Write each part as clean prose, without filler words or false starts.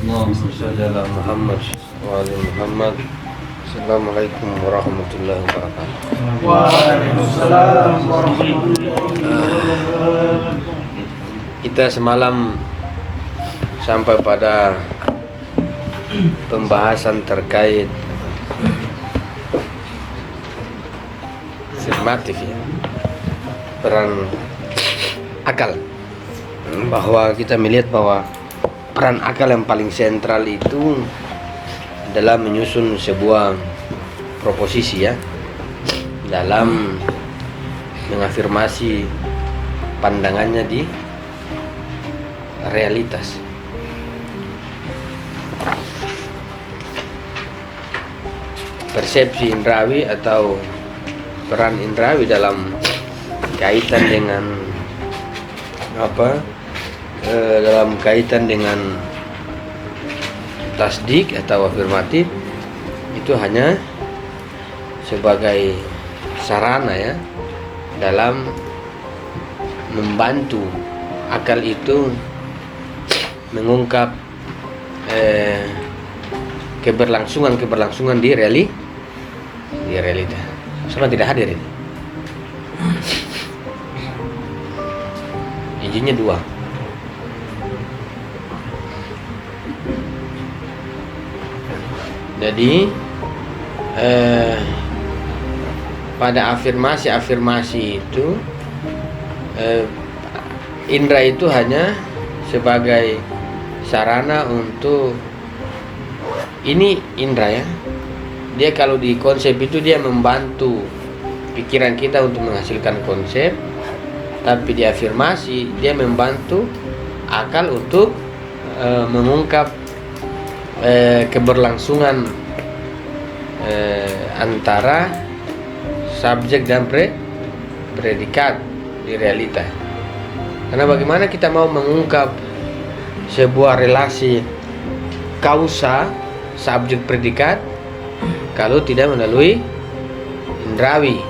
Allahumma shalli ala Muhammad wa ali Muhammad. Assalamualaikum warahmatullahi wabarakatuh. Waalaikumsalam warahmatullahi wabarakatuh. Kita semalam sampai pada pembahasan terkait afirmatif ya, peran akal, bahwa kita melihat bahwa peran akal yang paling sentral itu adalah menyusun sebuah proposisi ya, dalam mengafirmasi pandangannya di realitas. Persepsi indrawi atau peran indrawi dalam kaitan dengan dalam kaitan dengan tasdik atau afirmatif itu hanya sebagai sarana ya, dalam membantu akal itu mengungkap keberlangsungan di realita. Sama tidak hadir ini. Izinnya 2. Jadi pada afirmasi itu indra itu hanya sebagai sarana untuk, ini indra ya, dia kalau di konsep itu dia membantu pikiran kita untuk menghasilkan konsep, tapi di afirmasi dia membantu akal untuk mengungkap keberlangsungan antara subjek dan predikat di realita. Karena bagaimana kita mau mengungkap sebuah relasi kausa subjek predikat kalau tidak melalui indrawi.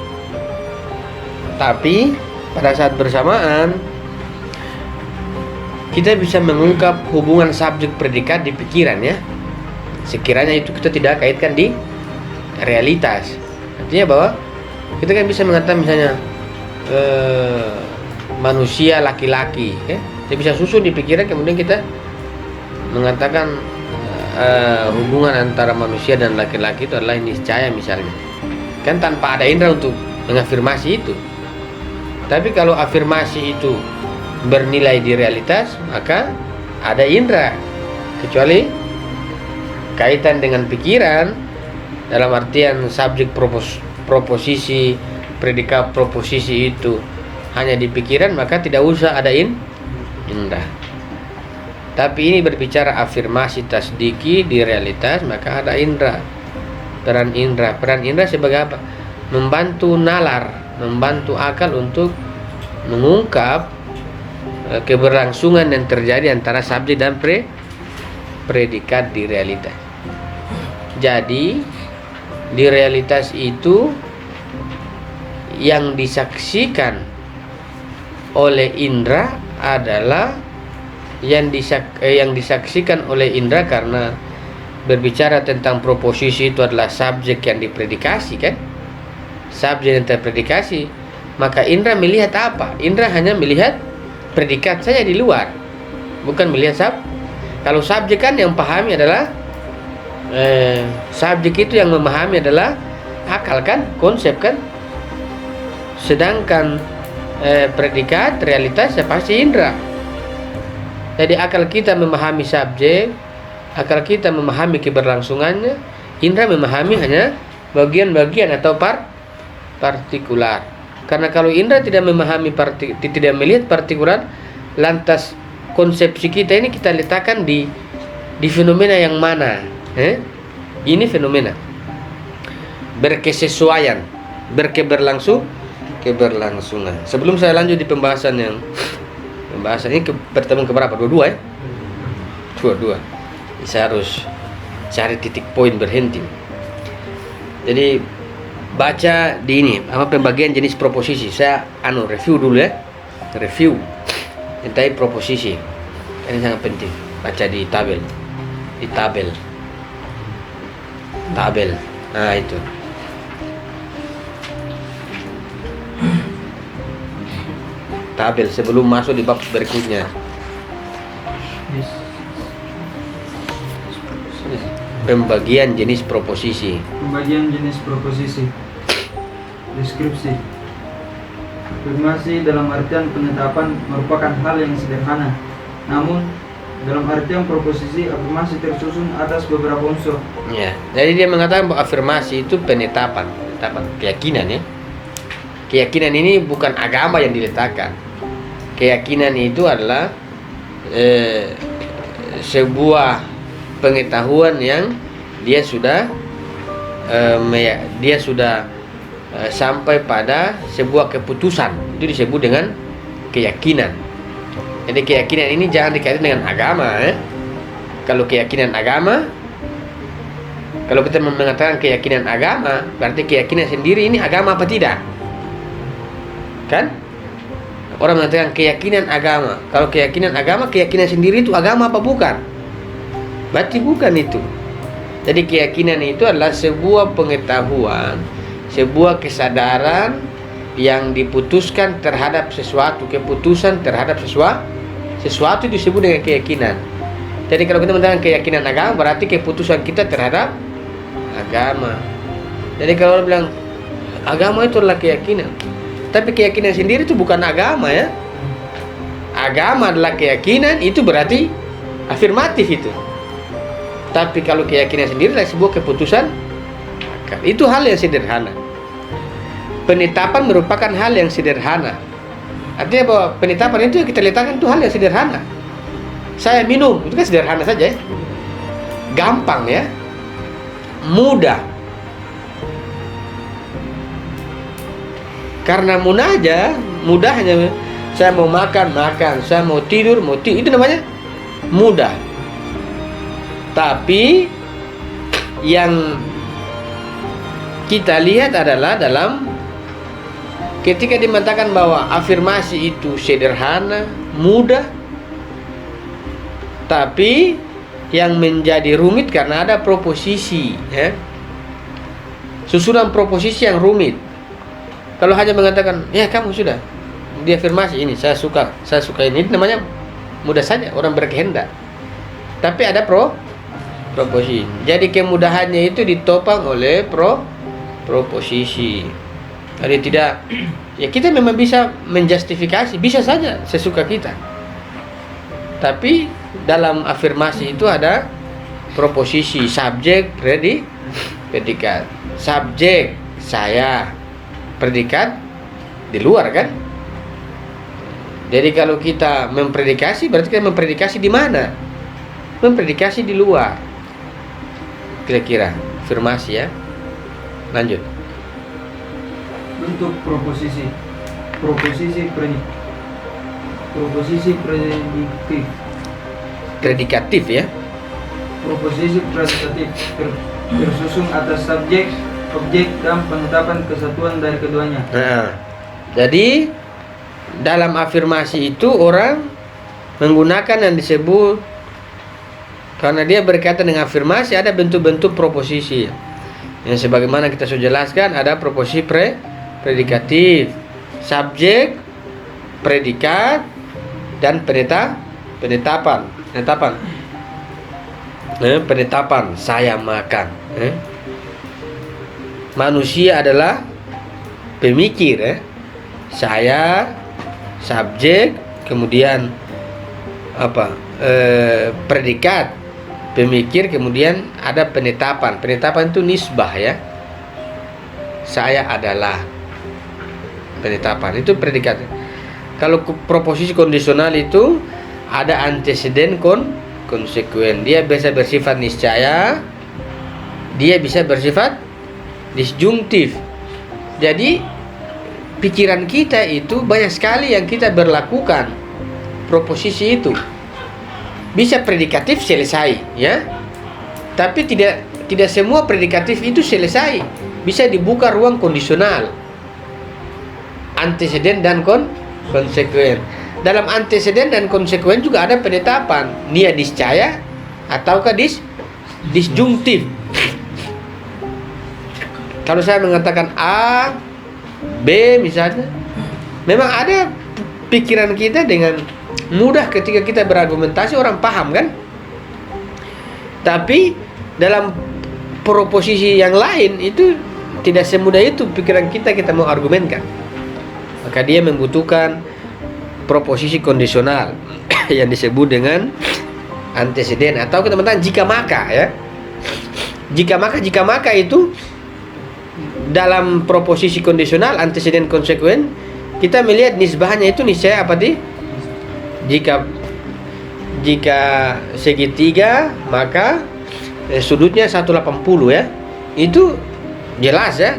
Tapi pada saat bersamaan kita bisa mengungkap hubungan subjek predikat di pikiran ya, sekiranya itu kita tidak kaitkan di realitas. Artinya bahwa kita kan bisa mengatakan misalnya manusia laki-laki ya, dia bisa susun di pikiran, kemudian kita mengatakan hubungan antara manusia dan laki-laki itu adalah niscaya misalnya, kan tanpa ada indra untuk mengafirmasi itu. Tapi kalau afirmasi itu bernilai di realitas, maka ada indra, kecuali kaitan dengan pikiran dalam artian subjek proposisi, predikat proposisi itu hanya di pikiran, maka tidak usah ada indra. Tapi ini berbicara afirmasi tasdiki di realitas, maka ada indra. Peran indra sebagai apa? Membantu nalar, membantu akal untuk mengungkap keberlangsungan yang terjadi antara subjek dan predikat di realitas. Jadi di realitas itu yang disaksikan oleh indra adalah yang disaksikan oleh indra, karena berbicara tentang proposisi itu adalah subjek yang dipredikasi kan, subjek yang terpredikasi, maka indra melihat apa? Indra hanya melihat predikat saja di luar, bukan melihat kalau subjek kan yang pahami adalah subjek itu yang memahami adalah akal kan, konsep kan, sedangkan predikat realitas ya pasti indra. Jadi akal kita memahami subjek, akal kita memahami keberlangsungannya, indra memahami hanya bagian-bagian atau partikular. Karena kalau indra tidak memahami tidak melihat partikular, lantas konsepsi kita ini kita letakkan di fenomena yang mana? Ini fenomena berkesesuaian, keberlangsungan. Sebelum saya lanjut di pembahasan ini pertemuan keberapa? Dua ya? Dua. Saya harus cari titik poin berhenti. Jadi baca di ini pembagian jenis proposisi. Saya review dulu ya. Review tentang proposisi. Ini sangat penting. Baca di tabel. di tabel. Tabel. Nah, itu. Tabel sebelum masuk di bab berikutnya. Yes. Pembagian jenis proposisi. Pembagian jenis proposisi. Deskripsi. Afirmasi dalam artian penetapan merupakan hal yang sederhana. Namun, dalam artian proposisi, afirmasi tersusun atas beberapa unsur. Ya, jadi dia mengatakan bahwa afirmasi itu penetapan, keyakinan ya. Keyakinan ini bukan agama yang diletakkan. Keyakinan itu adalah sebuah pengetahuan yang dia sudah sampai pada sebuah keputusan. Itu disebut dengan keyakinan. Jadi keyakinan ini jangan dikaitkan dengan agama ya. Kalau keyakinan agama, kalau kita mengatakan keyakinan agama, berarti keyakinan sendiri ini agama apa tidak? Kan? Orang mengatakan keyakinan agama. Kalau keyakinan agama, keyakinan sendiri itu agama apa bukan? Berarti bukan itu. Jadi keyakinan itu adalah sebuah pengetahuan, sebuah kesadaran yang diputuskan terhadap sesuatu, keputusan terhadap sesuatu disebut dengan keyakinan. Jadi kalau kita mengatakan keyakinan agama, berarti keputusan kita terhadap agama. Jadi kalau orang bilang agama itu adalah keyakinan, tapi keyakinan sendiri itu bukan agama ya. Agama adalah keyakinan, itu berarti afirmatif itu. Tapi kalau keyakinan sendiri adalah sebuah keputusan, itu hal yang sederhana. Penetapan merupakan hal yang sederhana. Artinya bahwa penetapan itu yang kita letakkan itu hal yang sederhana. Saya minum, itu kan sederhana saja ya. Gampang ya. Mudah. Karena mudahnya saya mau makan, saya mau tidur, itu namanya mudah. Tapi yang kita lihat adalah dalam ketika dimatakan bahwa afirmasi itu sederhana, mudah, tapi yang menjadi rumit karena ada proposisi ya. Susunan proposisi yang rumit. Kalau hanya mengatakan, ya kamu sudah di afirmasi ini, saya suka ini namanya mudah saja, orang berkehendak. Tapi ada proposisi. Jadi kemudahannya itu ditopang oleh proposisi. Jadi tidak, ya kita memang bisa menjustifikasi, bisa saja sesuka kita. Tapi dalam afirmasi itu ada proposisi, subjek, predikat. Subjek saya, predikat di luar kan. Jadi kalau kita mempredikasi, berarti kita mempredikasi di mana? Mempredikasi di luar. Kira-kira afirmasi ya. Lanjut. Bentuk proposisi. Proposisi predikatif. Predikatif ya. Proposisi predikatif tersusun atas subjek, objek, dan penetapan kesatuan dari keduanya. Nah, jadi dalam afirmasi itu orang menggunakan yang disebut, karena dia berkaitan dengan afirmasi, ada bentuk-bentuk proposisi. Yang sebagaimana kita sudah jelaskan, ada proposisi predikatif, subjek, predikat, dan penetapan. Penetapan saya makan. Manusia adalah pemikir. Saya subjek, kemudian predikat, pemikir, kemudian ada penetapan. Penetapan itu nisbah ya. Saya adalah, penetapan itu predikat. Kalau proposisi kondisional itu ada anteseden konsekuen. Dia bisa bersifat niscaya, dia bisa bersifat disjungtif. Jadi pikiran kita itu banyak sekali yang kita berlakukan proposisi itu. Bisa predikatif selesai ya. Tapi tidak semua predikatif itu selesai. Bisa dibuka ruang kondisional, anteseden dan konsekuen. Dalam anteseden dan konsekuen juga ada penetapan, nia niscaya ataukah disjungtif. Kalau saya mengatakan A, B misalnya, memang ada pikiran kita dengan mudah ketika kita berargumentasi orang paham kan? Tapi dalam proposisi yang lain itu tidak semudah itu pikiran kita mau argumenkan. Maka dia membutuhkan proposisi kondisional yang disebut dengan anteseden atau teman-teman jika maka ya. Jika maka itu dalam proposisi kondisional anteseden konsekuen kita melihat nisbahnya itu niscaya apa sih? Jika segitiga maka sudutnya 180 ya. Itu jelas ya.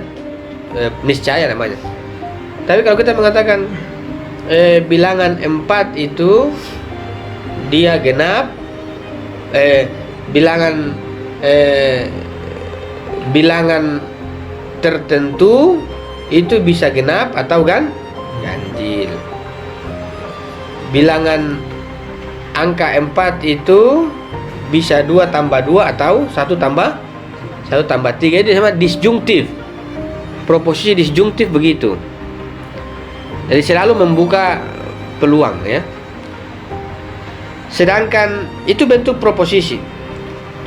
Niscaya namanya. Tapi kalau kita mengatakan bilangan 4 itu dia genap, bilangan tertentu itu bisa genap atau ganjil. Bilangan angka 4 itu bisa 2 tambah 2 atau 1 tambah 3. Itu sama disjungtif. Proposisi disjungtif begitu. Jadi selalu membuka peluang ya. Sedangkan itu bentuk proposisi.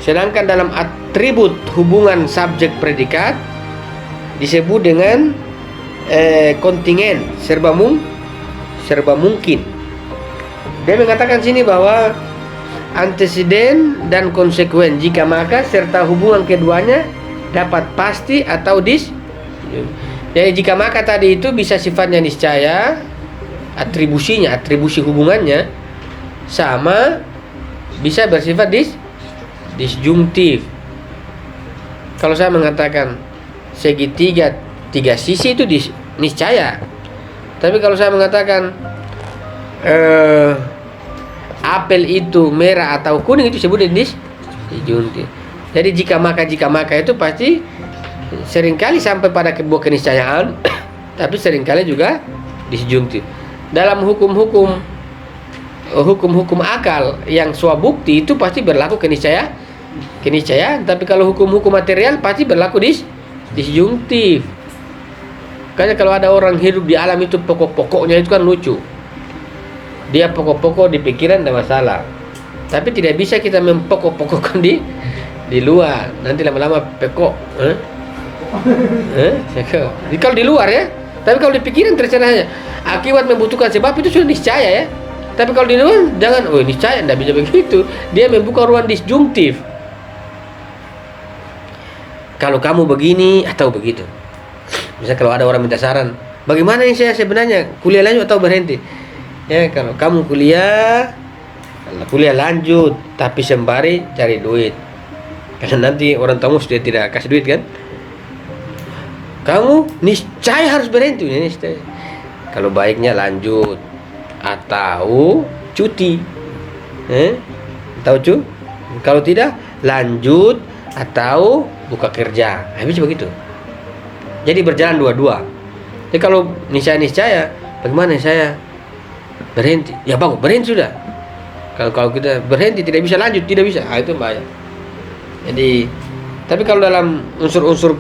Sedangkan dalam atribut hubungan subjek predikat disebut dengan kontingen, serba mungkin. Dia mengatakan sini bahwa anteseden dan konsekuen jika maka serta hubungan keduanya dapat pasti atau jadi jika maka tadi itu bisa sifatnya niscaya, atribusi hubungannya sama, bisa bersifat disjungtif. Kalau saya mengatakan segitiga 3 sisi itu niscaya. Tapi kalau saya mengatakan apel itu merah atau kuning itu disebut disjungtif. Jadi jika maka itu pasti seringkali sampai pada sebuah keniscayaan, tapi seringkali juga disjungtif. Dalam hukum-hukum akal yang swabukti itu pasti berlaku keniscayaan, tapi kalau hukum-hukum material pasti berlaku disjungtif. Karena kalau ada orang hidup di alam itu pokok-pokoknya itu kan lucu. Dia pokok-pokok di pikiran tidak masalah, tapi tidak bisa kita mempokok-pokokkan di luar. Nanti lama-lama pekok. Jadi kalau di luar ya, tapi kalau di pikiran terserah saja. Akibat membutuhkan sebab itu sudah niscaya ya. Tapi kalau di luar jangan, niscaya, tidak bisa begitu. Dia membuka ruang disjungtif. Kalau kamu begini atau begitu. Misalnya kalau ada orang minta saran, bagaimana yang saya sebenarnya kuliah lanjut atau berhenti? Ya kalau kamu kuliah lanjut, tapi sembari cari duit. Karena nanti orang tamu sudah tidak kasih duit kan. Kamu niscaya harus berhenti, niscaya. Kalau baiknya lanjut atau cuti. Tahu kalau tidak lanjut atau buka kerja. Habis begitu. Jadi berjalan dua-dua. Jadi kalau niscaya, bagaimana saya berhenti? Ya bagus, berhenti sudah. Kalau kita berhenti tidak bisa lanjut, tidak bisa. Itu bahaya. Jadi, tapi kalau dalam unsur-unsur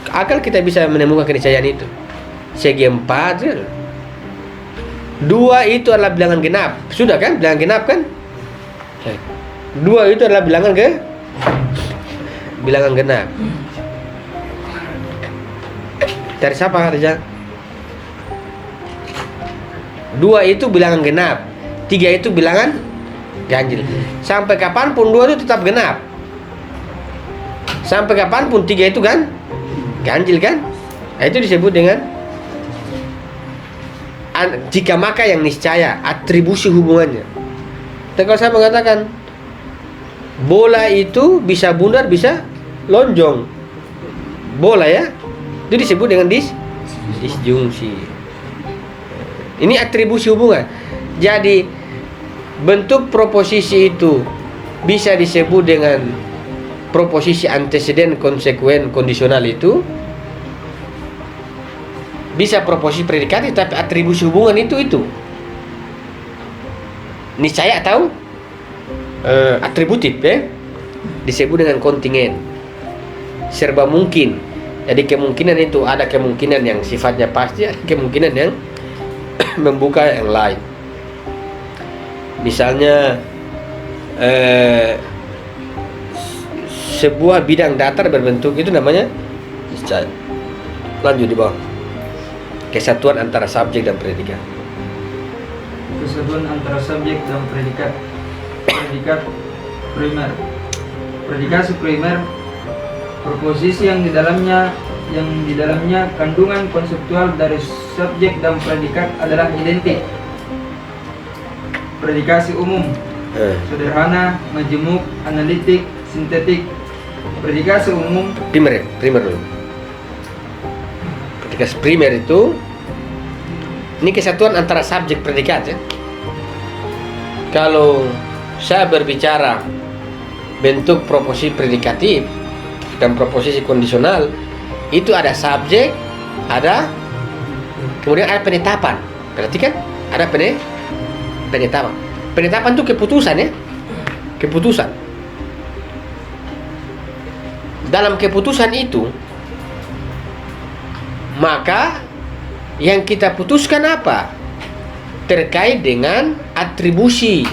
akal kita bisa menemukan keniscayaan itu. Segi 4 2 itu adalah bilangan genap. Sudah kan? Bilangan genap kan? 2 itu adalah bilangan genap. Dari siapa Reza? 2 itu bilangan genap, 3 itu bilangan ganjil. Sampai kapanpun 2 itu tetap genap. Sampai kapanpun 3 itu kan ganjil kan? Nah, itu disebut dengan jika maka yang niscaya, atribusi hubungannya. Dan kalau saya mengatakan bola itu bisa bundar, bisa lonjong. Bola ya, itu disebut dengan disjungsi. Ini atribusi hubungan. Jadi bentuk proposisi itu bisa disebut dengan proposisi anteseden konsekuen kondisional itu. Bisa proposisi predikatif, tapi atribusi hubungan itu niscaya atau atributif ya. disebut dengan kontingen. Serba mungkin. Jadi kemungkinan itu ada kemungkinan yang sifatnya pasti, ada kemungkinan yang membuka yang lain. Misalnya sebuah bidang datar berbentuk itu namanya niscaya. Lanjut di bawah. Kesatuan antara subjek dan predikat. Kesatuan antara subjek dan predikat. Predikat primer. Predikasi primer, proposisi yang di dalamnya kandungan konseptual dari subjek dan predikat adalah identik. Predikasi umum, sederhana, majemuk, analitik, sintetik. Predikasi umum Primer dulu. Predikasi primer itu ini kesatuan antara subjek predikat ya. Kalau saya berbicara bentuk proposisi predikatif dan proposisi kondisional, itu ada subjek, ada kemudian ada penetapan. Berarti kan ada penetapan. Penetapan itu keputusan ya. Keputusan. Dalam keputusan itu maka yang kita putuskan apa? Terkait dengan atribusi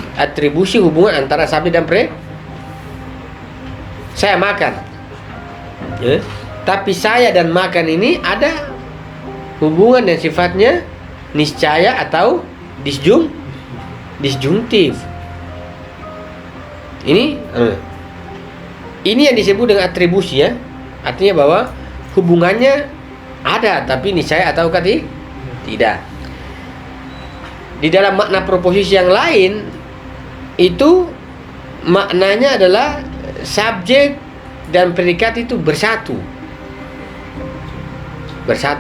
hubungan antara subjek dan saya makan ya. Tapi saya dan makan ini ada hubungan yang sifatnya niscaya atau disjungtif. Ini yang disebut dengan atribusi ya. Artinya bahwa hubungannya ada tapi niscaya atau tidak. Di dalam makna proposisi yang lain itu maknanya adalah subjek dan predikat itu bersatu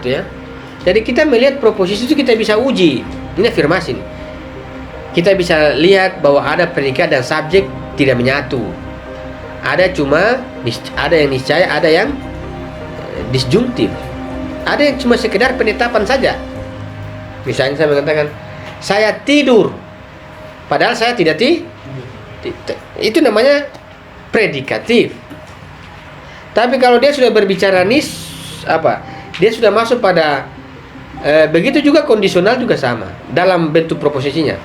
ya. Jadi kita melihat proposisi itu kita bisa uji. Ini afirmasi nih. Kita bisa lihat bahwa ada predikat dan subjek tidak menyatu. Ada yang niscaya, ada yang disjungtif. Ada yang cuma sekedar penetapan saja. Misalnya saya mengatakan saya tidur, padahal saya tidak itu namanya predikatif. Tapi kalau dia sudah berbicara dia sudah masuk pada begitu juga kondisional juga sama dalam bentuk proposisinya.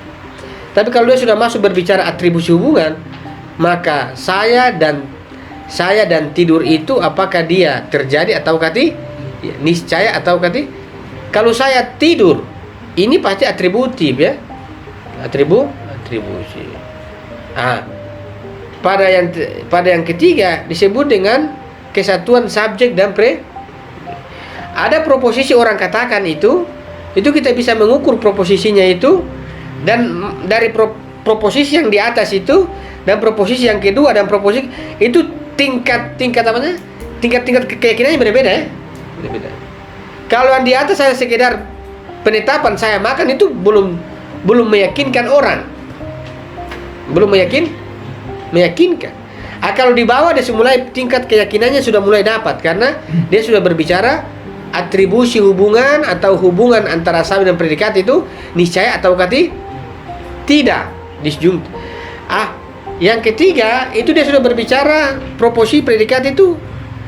Tapi kalau dia sudah masuk berbicara atribusi hubungan, maka saya dan tidur itu apakah dia terjadi atau niscaya atau kalau saya tidur ini pasti atributif ya. Atribusi. Pada yang ketiga disebut dengan kesatuan subjek dan ada proposisi orang katakan itu kita bisa mengukur proposisinya itu, dan dari proposisi yang di atas itu dan proposisi yang kedua dan proposisi itu tingkat keyakinannya berbeda ya. Berbeda. Kalau yang di atas saya sekedar penetapan saya makan itu belum meyakinkan orang. Belum meyakinkan. Kalau di bawah dia mulai tingkat keyakinannya sudah mulai dapat karena dia sudah berbicara atribusi hubungan atau hubungan antara subjek dan predikat itu niscaya atau tidak disjungtif. Yang ketiga itu dia sudah berbicara proposisi predikat itu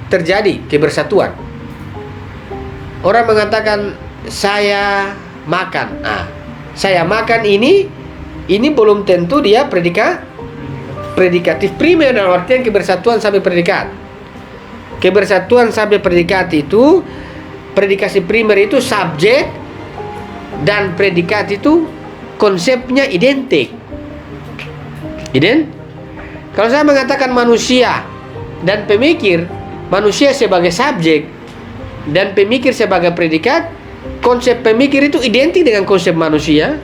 terjadi kebersatuan. Orang mengatakan saya makan. Saya makan ini belum tentu dia predikatif primer dalam artian kebersatuan sampai predikat. Kebersatuan sampai predikat itu predikasi primer itu subjek dan predikat itu konsepnya identik. Kalau saya mengatakan manusia dan pemikir, manusia sebagai subjek dan pemikir sebagai predikat, konsep pemikir itu identik dengan konsep manusia.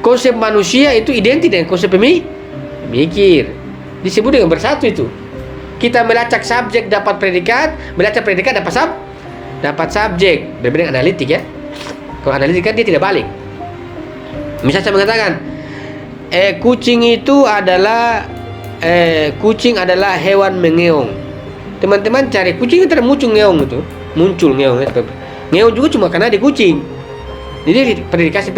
Konsep manusia itu identik dengan konsep pemikir. Disebut dengan bersatu itu. Kita melacak subjek dapat predikat, melacak predikat dapat subjek. Berbeda dengan analitik ya. Kalau analitik kan dia tidak balik. Misalnya saya mengatakan kucing adalah hewan mengeong. Teman-teman cari kucing itu muncul ngeong itu. Ngeong juga cuma karena ada kucing. Jadi predikasi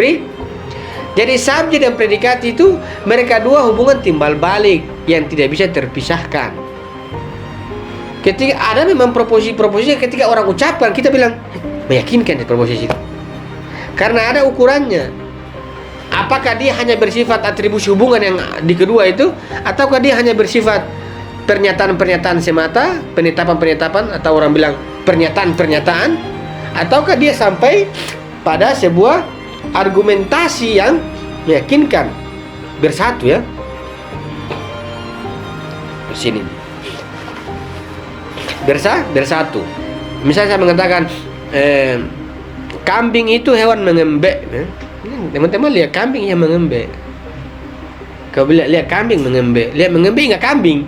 Jadi subjek dan predikat itu mereka dua hubungan timbal balik yang tidak bisa terpisahkan. Ketika ada memang proposisi ketika orang ucapkan kita bilang meyakinkan di proposisi itu. Karena ada ukurannya. Apakah dia hanya bersifat atribusi hubungan yang di kedua itu, ataukah dia hanya bersifat pernyataan-pernyataan semata, penetapan-penetapan, atau orang bilang pernyataan-pernyataan, ataukah dia sampai pada sebuah argumentasi yang meyakinkan bersatu ya. Di sini bersatu. Misalnya saya mengatakan kambing itu hewan mengembek. Teman-teman lihat kambing yang mengembek. Kau lihat kambing mengembek, lihat mengembek nggak kambing?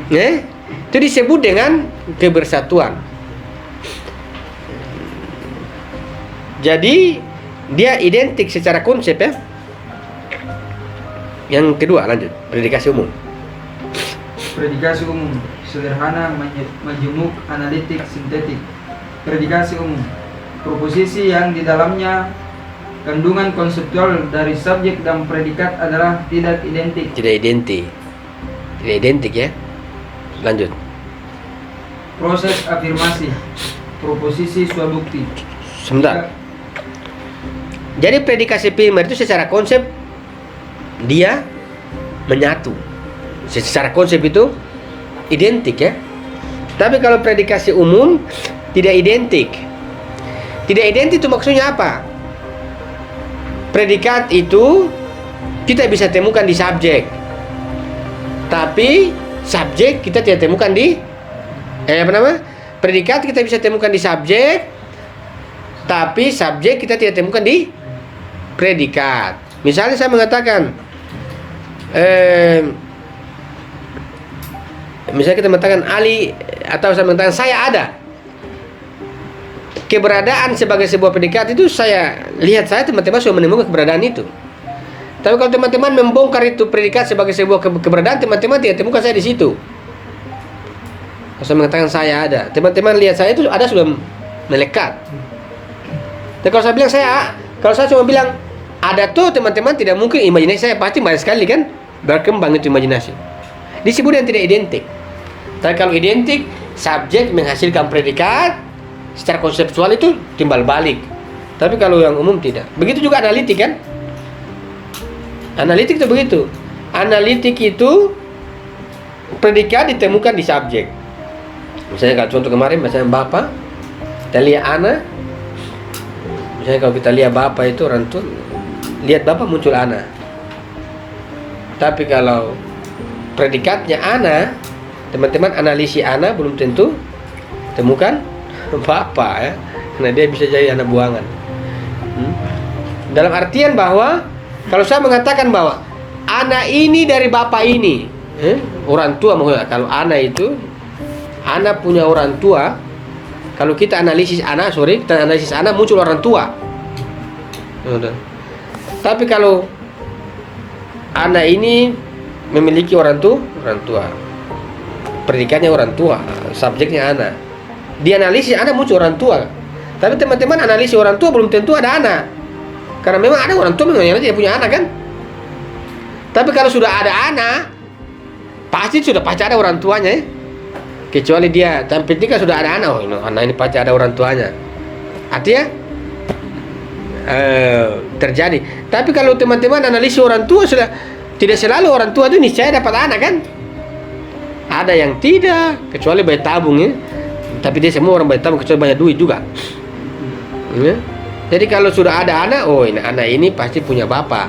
Itu disebut dengan kebersatuan. Jadi dia identik secara konsep ya. Yang kedua lanjut, predikasi umum. Predikasi umum sederhana, majemuk, analitik, sintetik. Predikasi umum, proposisi yang di dalamnya kandungan konseptual dari subjek dan predikat adalah tidak identik. Tidak identik ya. Lanjut. Proses afirmasi, proposisi swabukti. Sebentar. Jadi predikasi primer itu secara konsep dia menyatu. Secara konsep itu identik ya. Tapi kalau predikasi umum tidak identik. Tidak identik itu maksudnya apa? Predikat itu kita bisa temukan di subjek, tapi subjek kita tidak temukan di predikat kita bisa temukan di subjek, tapi subjek kita tidak temukan di predikat. Misalnya saya mengatakan misalnya kita mengatakan Ali, atau saya mengatakan saya ada. Keberadaan sebagai sebuah predikat itu saya lihat, saya teman-teman sudah menemukan keberadaan itu. Tapi kalau teman-teman membongkar itu predikat sebagai sebuah keberadaan, teman-teman tidak temukan saya di situ. Kalau saya mengatakan saya ada, teman-teman lihat saya itu ada sudah melekat. Tapi kalau saya bilang kalau saya cuma bilang ada tuh, teman-teman tidak mungkin imajinasi saya pasti banyak sekali kan berkembang itu imajinasi. Disebut yang tidak identik. Tapi kalau identik, subjek menghasilkan predikat. Secara konseptual itu timbal balik. Tapi kalau yang umum tidak. Begitu juga analitik kan? Analitik itu begitu. Analitik itu predikat ditemukan di subjek. Misalnya kalau contoh kemarin, misalnya Bapak, kita lihat Ana. Misalnya kalau kita lihat Bapak itu orang tua, lihat Bapak muncul Ana. Tapi kalau predikatnya Ana, teman-teman analisi Ana belum tentu temukan Bapak ya, karena dia bisa jadi anak buangan. Dalam artian bahwa kalau saya mengatakan bahwa anak ini dari bapak ini, orang tua maksudnya. Kalau anak itu, anak punya orang tua. Kalau kita analisis anak, muncul orang tua. Tapi kalau anak ini memiliki orang tua, predikatnya orang tua, subjeknya anak. Dianalisis anak muncul orang tua. Tapi teman-teman analisis orang tua belum tentu ada anak. Karena memang ada orang tua memang yang tidak punya anak kan. Tapi kalau sudah ada anak, pasti ada orang tuanya ya. Kecuali dia, tapi ketika sudah ada anak, anak ini pasti ada orang tuanya. Artinya terjadi. Tapi kalau teman-teman analisis orang tua, sudah tidak selalu orang tua itu niscaya dapat anak kan. Ada yang tidak, kecuali bayi tabung ya. Tapi dia semua orang bayi tabung kecuali banyak duit juga ya. Jadi kalau sudah ada anak, anak ini pasti punya bapak,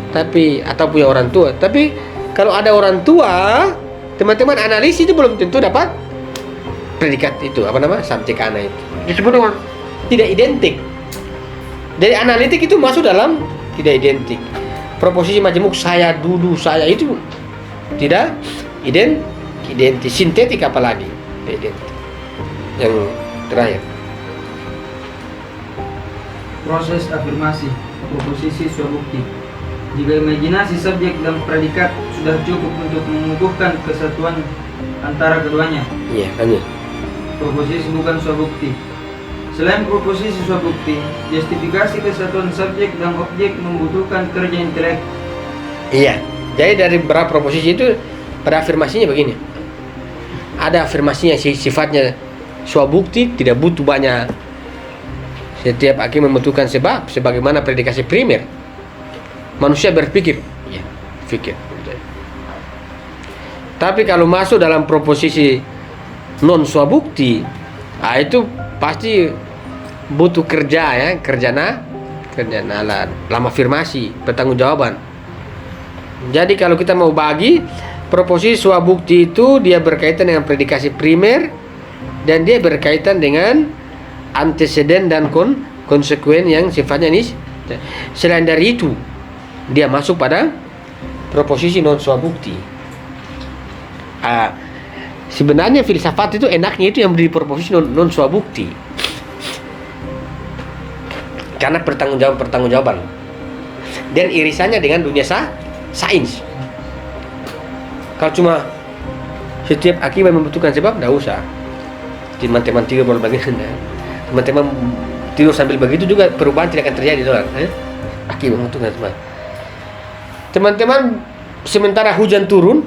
tapi atau punya orang tua. Tapi kalau ada orang tua, teman-teman analisis itu belum tentu dapat predikat itu, subjek anak itu. Disebut dengan tidak identik. Dari analitik itu masuk dalam tidak identik. Proposisi majemuk saya dulu saya itu tidak identik. Sintetik apalagi identik. Yang terakhir, proses afirmasi, proposisi swabukti. Jika imajinasi subjek dan predikat sudah cukup untuk mengukuhkan kesatuan antara keduanya, iya, lanjut. proposisi bukan swabukti. Selain proposisi suatu bukti, justifikasi kesatuan subjek dan objek membutuhkan kerja intelek. Iya. Jadi dari beberapa proposisi itu pada afirmasinya begini. Ada afirmasinya sifatnya swabukti, tidak butuh banyak. Setiap hakim membutuhkan sebab, sebagaimana predikasi primer. Manusia berpikir, ya, pikir. Tapi kalau masuk dalam proposisi non swabukti, itu pasti butuh kerja ya, kerja lama afirmasi, pertanggungjawaban. Jadi kalau kita mau bagi proposisi swabukti itu dia berkaitan dengan predikasi primer dan dia berkaitan dengan anteseden dan konsekuen yang sifatnya ini. Selain dari itu dia masuk pada proposisi non swabukti. Sebenarnya filsafat itu enaknya itu yang berdiri proposisi non swabukti, karena pertanggungjawaban dan irisannya dengan dunia sains. Kalau cuma setiap akibat membutuhkan sebab, tidak usah. Teman-teman tidur bagaimana? Teman-teman tidur sambil begitu juga perubahan tidak akan terjadi, doang. Akibat membutuhkan sebab. Teman-teman sementara hujan turun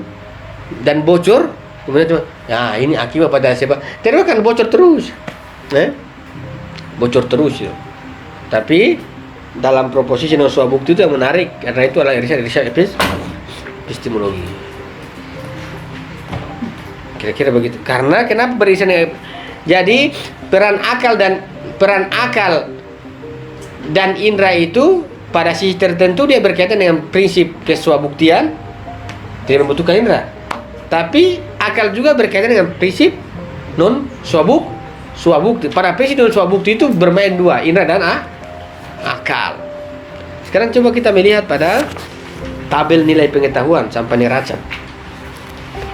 dan bocor, kemudian ya ini akibat pada sebab. Terus kan bocor terus, bocor terus ya. Tapi dalam proposisi non swabukti itu yang menarik karena itu adalah irisan epistemologi. Kira-kira begitu. Karena kenapa beririsan? Jadi peran akal dan indera itu pada sisi tertentu dia berkaitan dengan prinsip keswabuktian, tidak membutuhkan indera. Tapi akal juga berkaitan dengan prinsip non swabukti. Pada prinsip non swabukti itu bermain dua, indera dan akal. Sekarang coba kita melihat pada tabel nilai pengetahuan sampai neraca.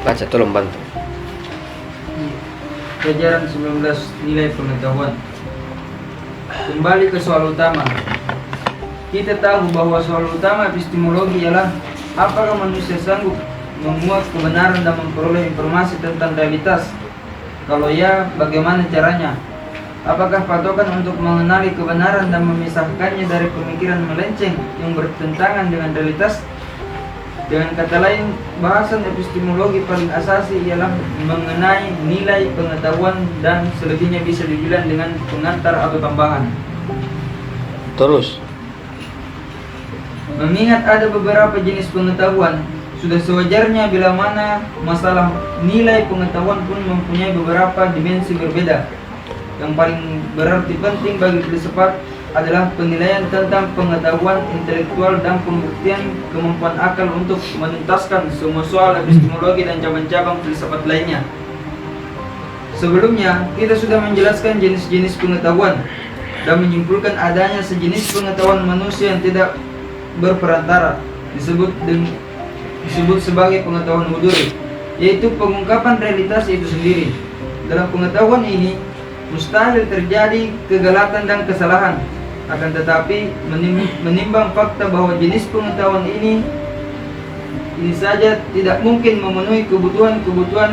Baca, tolong bantu. Pelajaran 19 nilai pengetahuan. Kembali ke soal utama. Kita tahu bahwa soal utama epistemologi ialah apakah manusia sanggup memuat kebenaran dan memperoleh informasi tentang realitas? Kalau ya, bagaimana caranya? Apakah patokan untuk mengenali kebenaran dan memisahkannya dari pemikiran melenceng yang bertentangan dengan realitas? Dengan kata lain, bahasan epistemologi paling asasi ialah mengenai nilai pengetahuan dan selebihnya bisa dibilang dengan pengantar atau tambahan. Terus. Mengingat ada beberapa jenis pengetahuan, sudah sewajarnya bila mana masalah nilai pengetahuan pun mempunyai beberapa dimensi berbeda. Yang paling berarti penting bagi filsafat adalah penilaian tentang pengetahuan intelektual dan pembuktian kemampuan akal untuk menuntaskan semua soal epistemologi dan cabang-cabang filsafat lainnya. Sebelumnya, kita sudah menjelaskan jenis-jenis pengetahuan dan menyimpulkan adanya sejenis pengetahuan manusia yang tidak berperantara, disebut sebagai pengetahuan huduri, yaitu pengungkapan realitas itu sendiri. Dalam pengetahuan ini, mustahil terjadi kegalatan dan kesalahan. Akan tetapi menimbang fakta bahwa jenis pengetahuan ini saja tidak mungkin memenuhi kebutuhan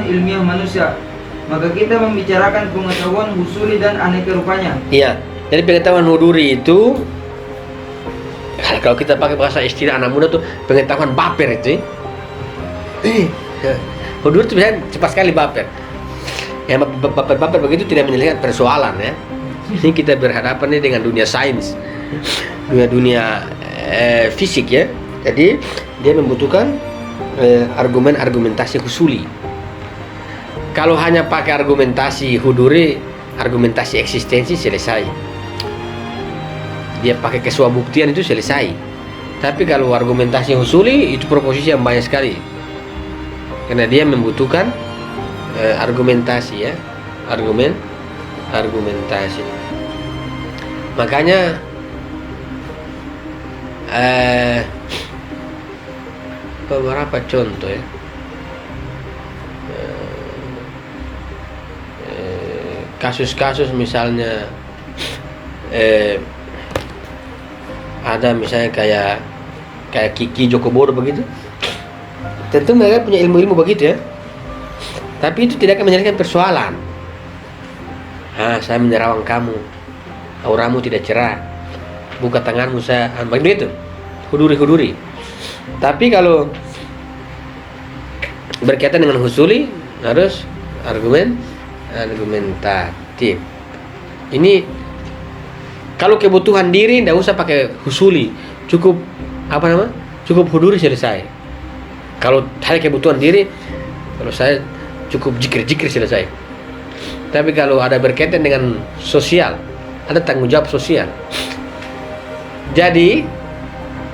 ilmiah manusia, maka kita membicarakan pengetahuan husuli dan aneka rupanya. Iya, jadi pengetahuan huduri itu kalau kita pakai bahasa istilah anak muda tuh pengetahuan baper itu. Huduri itu bisa cepat sekali baper. Yang baper begitu tidak menyelesaikan persoalan ya. Ini kita berhadapan nih dengan dunia sains, dunia fisik ya. Jadi dia membutuhkan argumentasi husuli. Kalau hanya pakai argumentasi huduri, argumentasi eksistensi selesai. Dia pakai keswabuktian itu selesai. Tapi kalau argumentasi husuli itu proposisi yang banyak sekali. Karena dia membutuhkan argumentasi ya, argumentasi. Makanya beberapa contoh ya, kasus-kasus misalnya ada misalnya kayak Kiki Jokobodo begitu, tentu mereka punya ilmu-ilmu begitu ya, tapi itu tidak akan menyelesaikan persoalan. Saya menerawang kamu, auramu tidak cerah, buka tanganmu saya begitu, huduri. Tapi kalau berkaitan dengan husuli harus argumentatif. Ini kalau kebutuhan diri tidak usah pakai husuli, cukup cukup huduri selesai. Kalau saya kebutuhan diri, kalau saya cukup jikir selesai. Tapi kalau ada berkaitan dengan sosial, ada tanggung jawab sosial. Jadi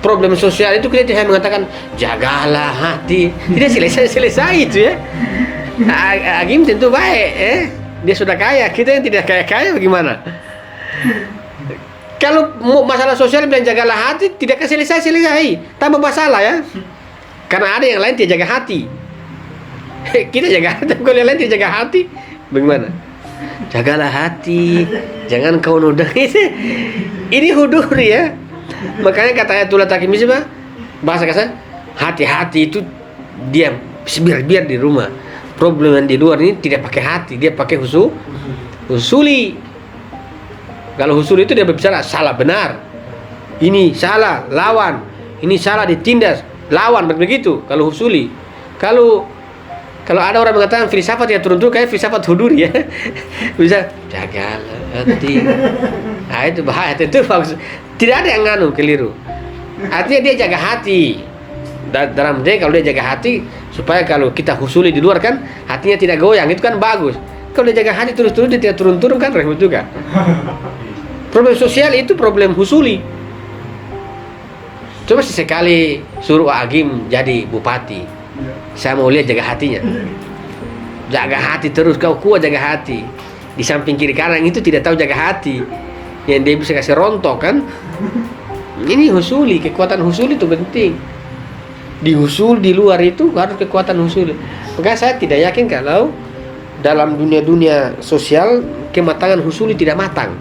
problem sosial itu kita tidak mengatakan jagalah hati, tidak selesai itu ya. Agim tentu baik, dia sudah kaya, kita yang tidak kaya bagaimana? Kalau masalah sosial bilang jagalah hati, tidak akan selesai, tambah masalah ya. Karena ada yang lain tidak jaga hati. Kita jaga hati, kalau yang lain tidak jaga hati, bagaimana? Jagalah hati, jangan kau noda. Ini huduri ya. Makanya kata Ayatullah Taqi bahasa kasar, hati-hati itu dia biar di rumah. Problem yang di luar ini tidak pakai hati, dia pakai husuli. Kalau husuli itu dia berbicara salah benar, ini salah lawan, ini salah ditindas lawan, begitu. Kalau husuli, kalau ada orang mengatakan filsafat ya turun kayak filsafat huduri ya, bisa jagalah hati. Nah itu bahaya, itu bagus. Tidak ada yang keliru. Artinya dia jaga hati. Dalam dia kalau dia jaga hati supaya kalau kita husuli di luar kan hatinya tidak goyang, itu kan bagus. Kalau dia jaga hati terus dia tidak turun kan repot juga. Problem sosial itu problem husuli. Coba sesekali suruh Agim jadi bupati, saya mau lihat jaga hatinya. Jaga hati terus, kau kuat jaga hati. Di samping kiri kanan itu tidak tahu jaga hati, yang dia bisa kasih rontok kan. Ini husuli, kekuatan husuli itu penting. Di husul di luar itu harus kekuatan husuli. Maka saya tidak yakin kalau dalam dunia sosial kematangan husuli tidak matang.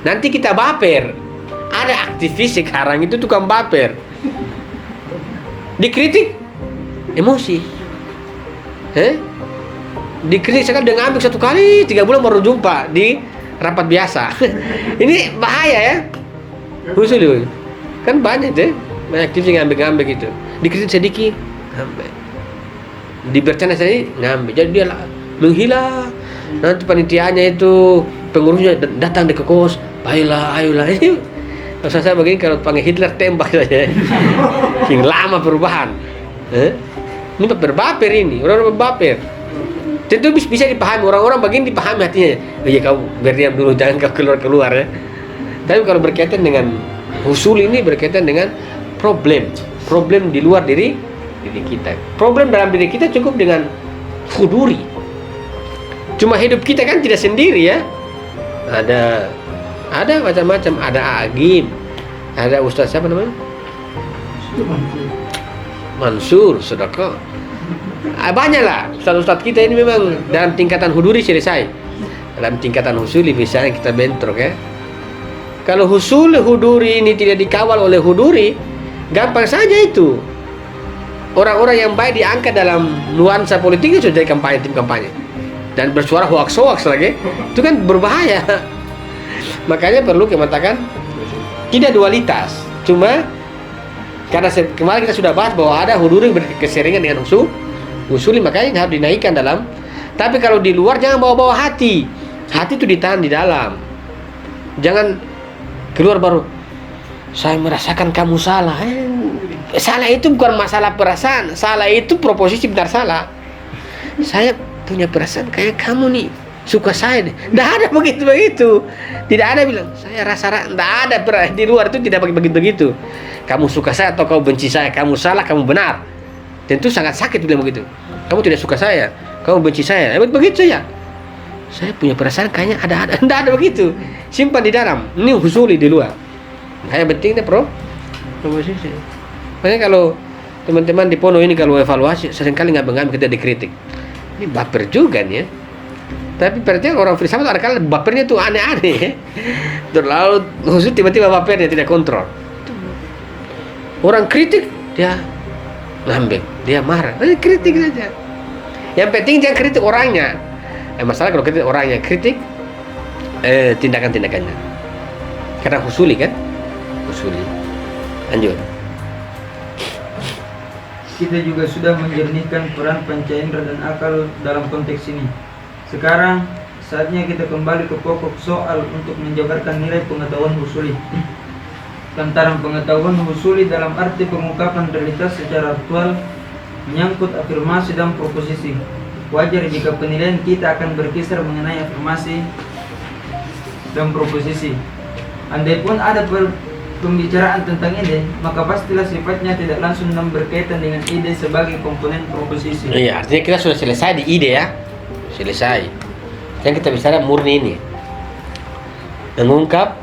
Nanti kita baper. Ada aktivis sekarang itu tukang baper. Dikritik emosi. Dikritik sekali dengan ngambek 1 kali 3 bulan baru jumpa di rapat biasa. Ini bahaya ya. Husuli. Kan banyak deh. Banyak aktivis yang ngambek-ngambek itu. Dikritik sedikit ngambek. Dibercanda sedikit ngambek. Jadi dia menghilang. Nanti panitianya itu pengurusnya datang ke kos, ayolah. Maksud saya begini, kalau panggil Hitler tembak saja. Yang lama perubahan. Ini berbaper ini, orang berbaper. Tentu bisa dipahami, orang-orang begini dipahami hatinya. Oh iya, kau berdiam dulu, jangan kau keluar ya. Tapi kalau berkaitan dengan husul ini berkaitan dengan problem di luar diri kita. Problem dalam diri kita cukup dengan huduri. Cuma hidup kita kan tidak sendiri ya. Ada macam-macam, ada Agim, ada Ustaz siapa namanya? Mansur, Sedekah. Banyak lah Ustaz-Ustaz kita ini memang dalam tingkatan huduri selesai. Dalam tingkatan husuli misalnya kita bentrok ya. Kalau huduri ini tidak dikawal oleh huduri, gampang saja itu. Orang-orang yang baik diangkat dalam nuansa politiknya sudah jadi tim kampanye. Dan bersuara hoax lagi, itu kan berbahaya. Makanya perlu kematakan tidak dualitas. Cuma karena kemarin kita sudah bahas bahwa ada huduri berkeseringan dengan husuli, makanya harus dinaikkan dalam. Tapi kalau di luar jangan bawa-bawa hati. Hati itu ditahan di dalam. Jangan keluar baru saya merasakan kamu salah. Salah itu bukan masalah perasaan, salah itu proposisi benar salah. Saya punya perasaan kayak kamu nih, suka saya deh. Tidak ada begitu. Tidak ada bilang saya rasa tidak ada di luar itu tidak begitu. Kamu suka saya atau kau benci saya, kamu salah, kamu benar. Tentu sangat sakit bilang begitu. Kamu tidak suka saya, kamu benci saya. Begitu ya. Saya punya perasaan kayaknya ada. Tidak ada begitu. Simpan di dalam. Ini husuli di luar. Kayak pentingnya proposisi. Makanya kalau teman-teman di Pono ini kalau evaluasi seringkali nggak kita dikritik. Ini baper juga nih ya. Tapi berarti orang filsafat kadang-kadang bapernya tuh aneh-aneh. Terlalu khusus tiba-tiba bapernya tidak kontrol. Orang kritik dia ngambek, dia marah. Kritik saja. Yang penting jangan kritik orangnya. Masalah kalau kritik orangnya, kritik tindakan-tindakannya. Karena husuli kan, husuli. Lanjut. Kita juga sudah menjernihkan peran panca indera dan akal dalam konteks ini. Sekarang saatnya kita kembali ke pokok soal untuk menjabarkan nilai pengetahuan husuli. Lantaran pengetahuan husuli dalam arti pengungkapan realitas secara aktual menyangkut afirmasi dan proposisi. Wajar jika penilaian kita akan berkisar mengenai afirmasi dan proposisi. Andai pun ada pembicaraan tentang ide, maka pastilah sifatnya tidak langsung dan berkaitan dengan ide sebagai komponen proposisi. Iya, artinya kita sudah selesai di ide ya. Selesai. Yang kita bicara murni ini. Mengungkap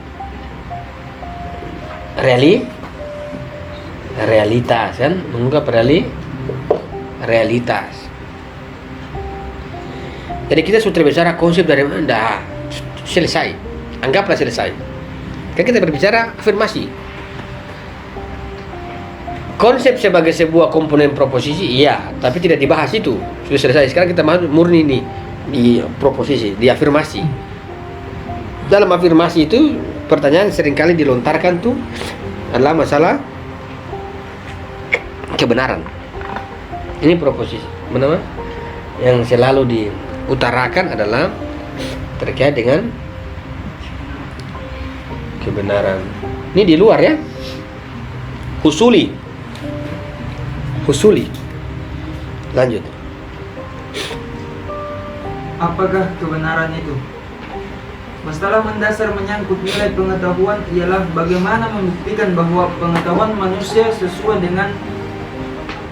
realitas kan? Mengungkap realitas. Jadi kita sudah berbicara konsep dari mana? Selesai. Anggaplah selesai. Kan kita berbicara afirmasi. Konsep sebagai sebuah komponen proposisi, iya, tapi tidak dibahas itu. Sudah selesai. Sekarang kita murni nih di proposisi, di afirmasi. Dalam afirmasi itu pertanyaan seringkali dilontarkan tuh adalah masalah kebenaran. Ini proposisi. Benar? Yang selalu diutarakan adalah terkait dengan kebenaran. Ini di luar ya. Husuli. Lanjut. Apakah kebenaran itu? Masalah mendasar menyangkut nilai pengetahuan ialah bagaimana membuktikan bahwa pengetahuan manusia sesuai dengan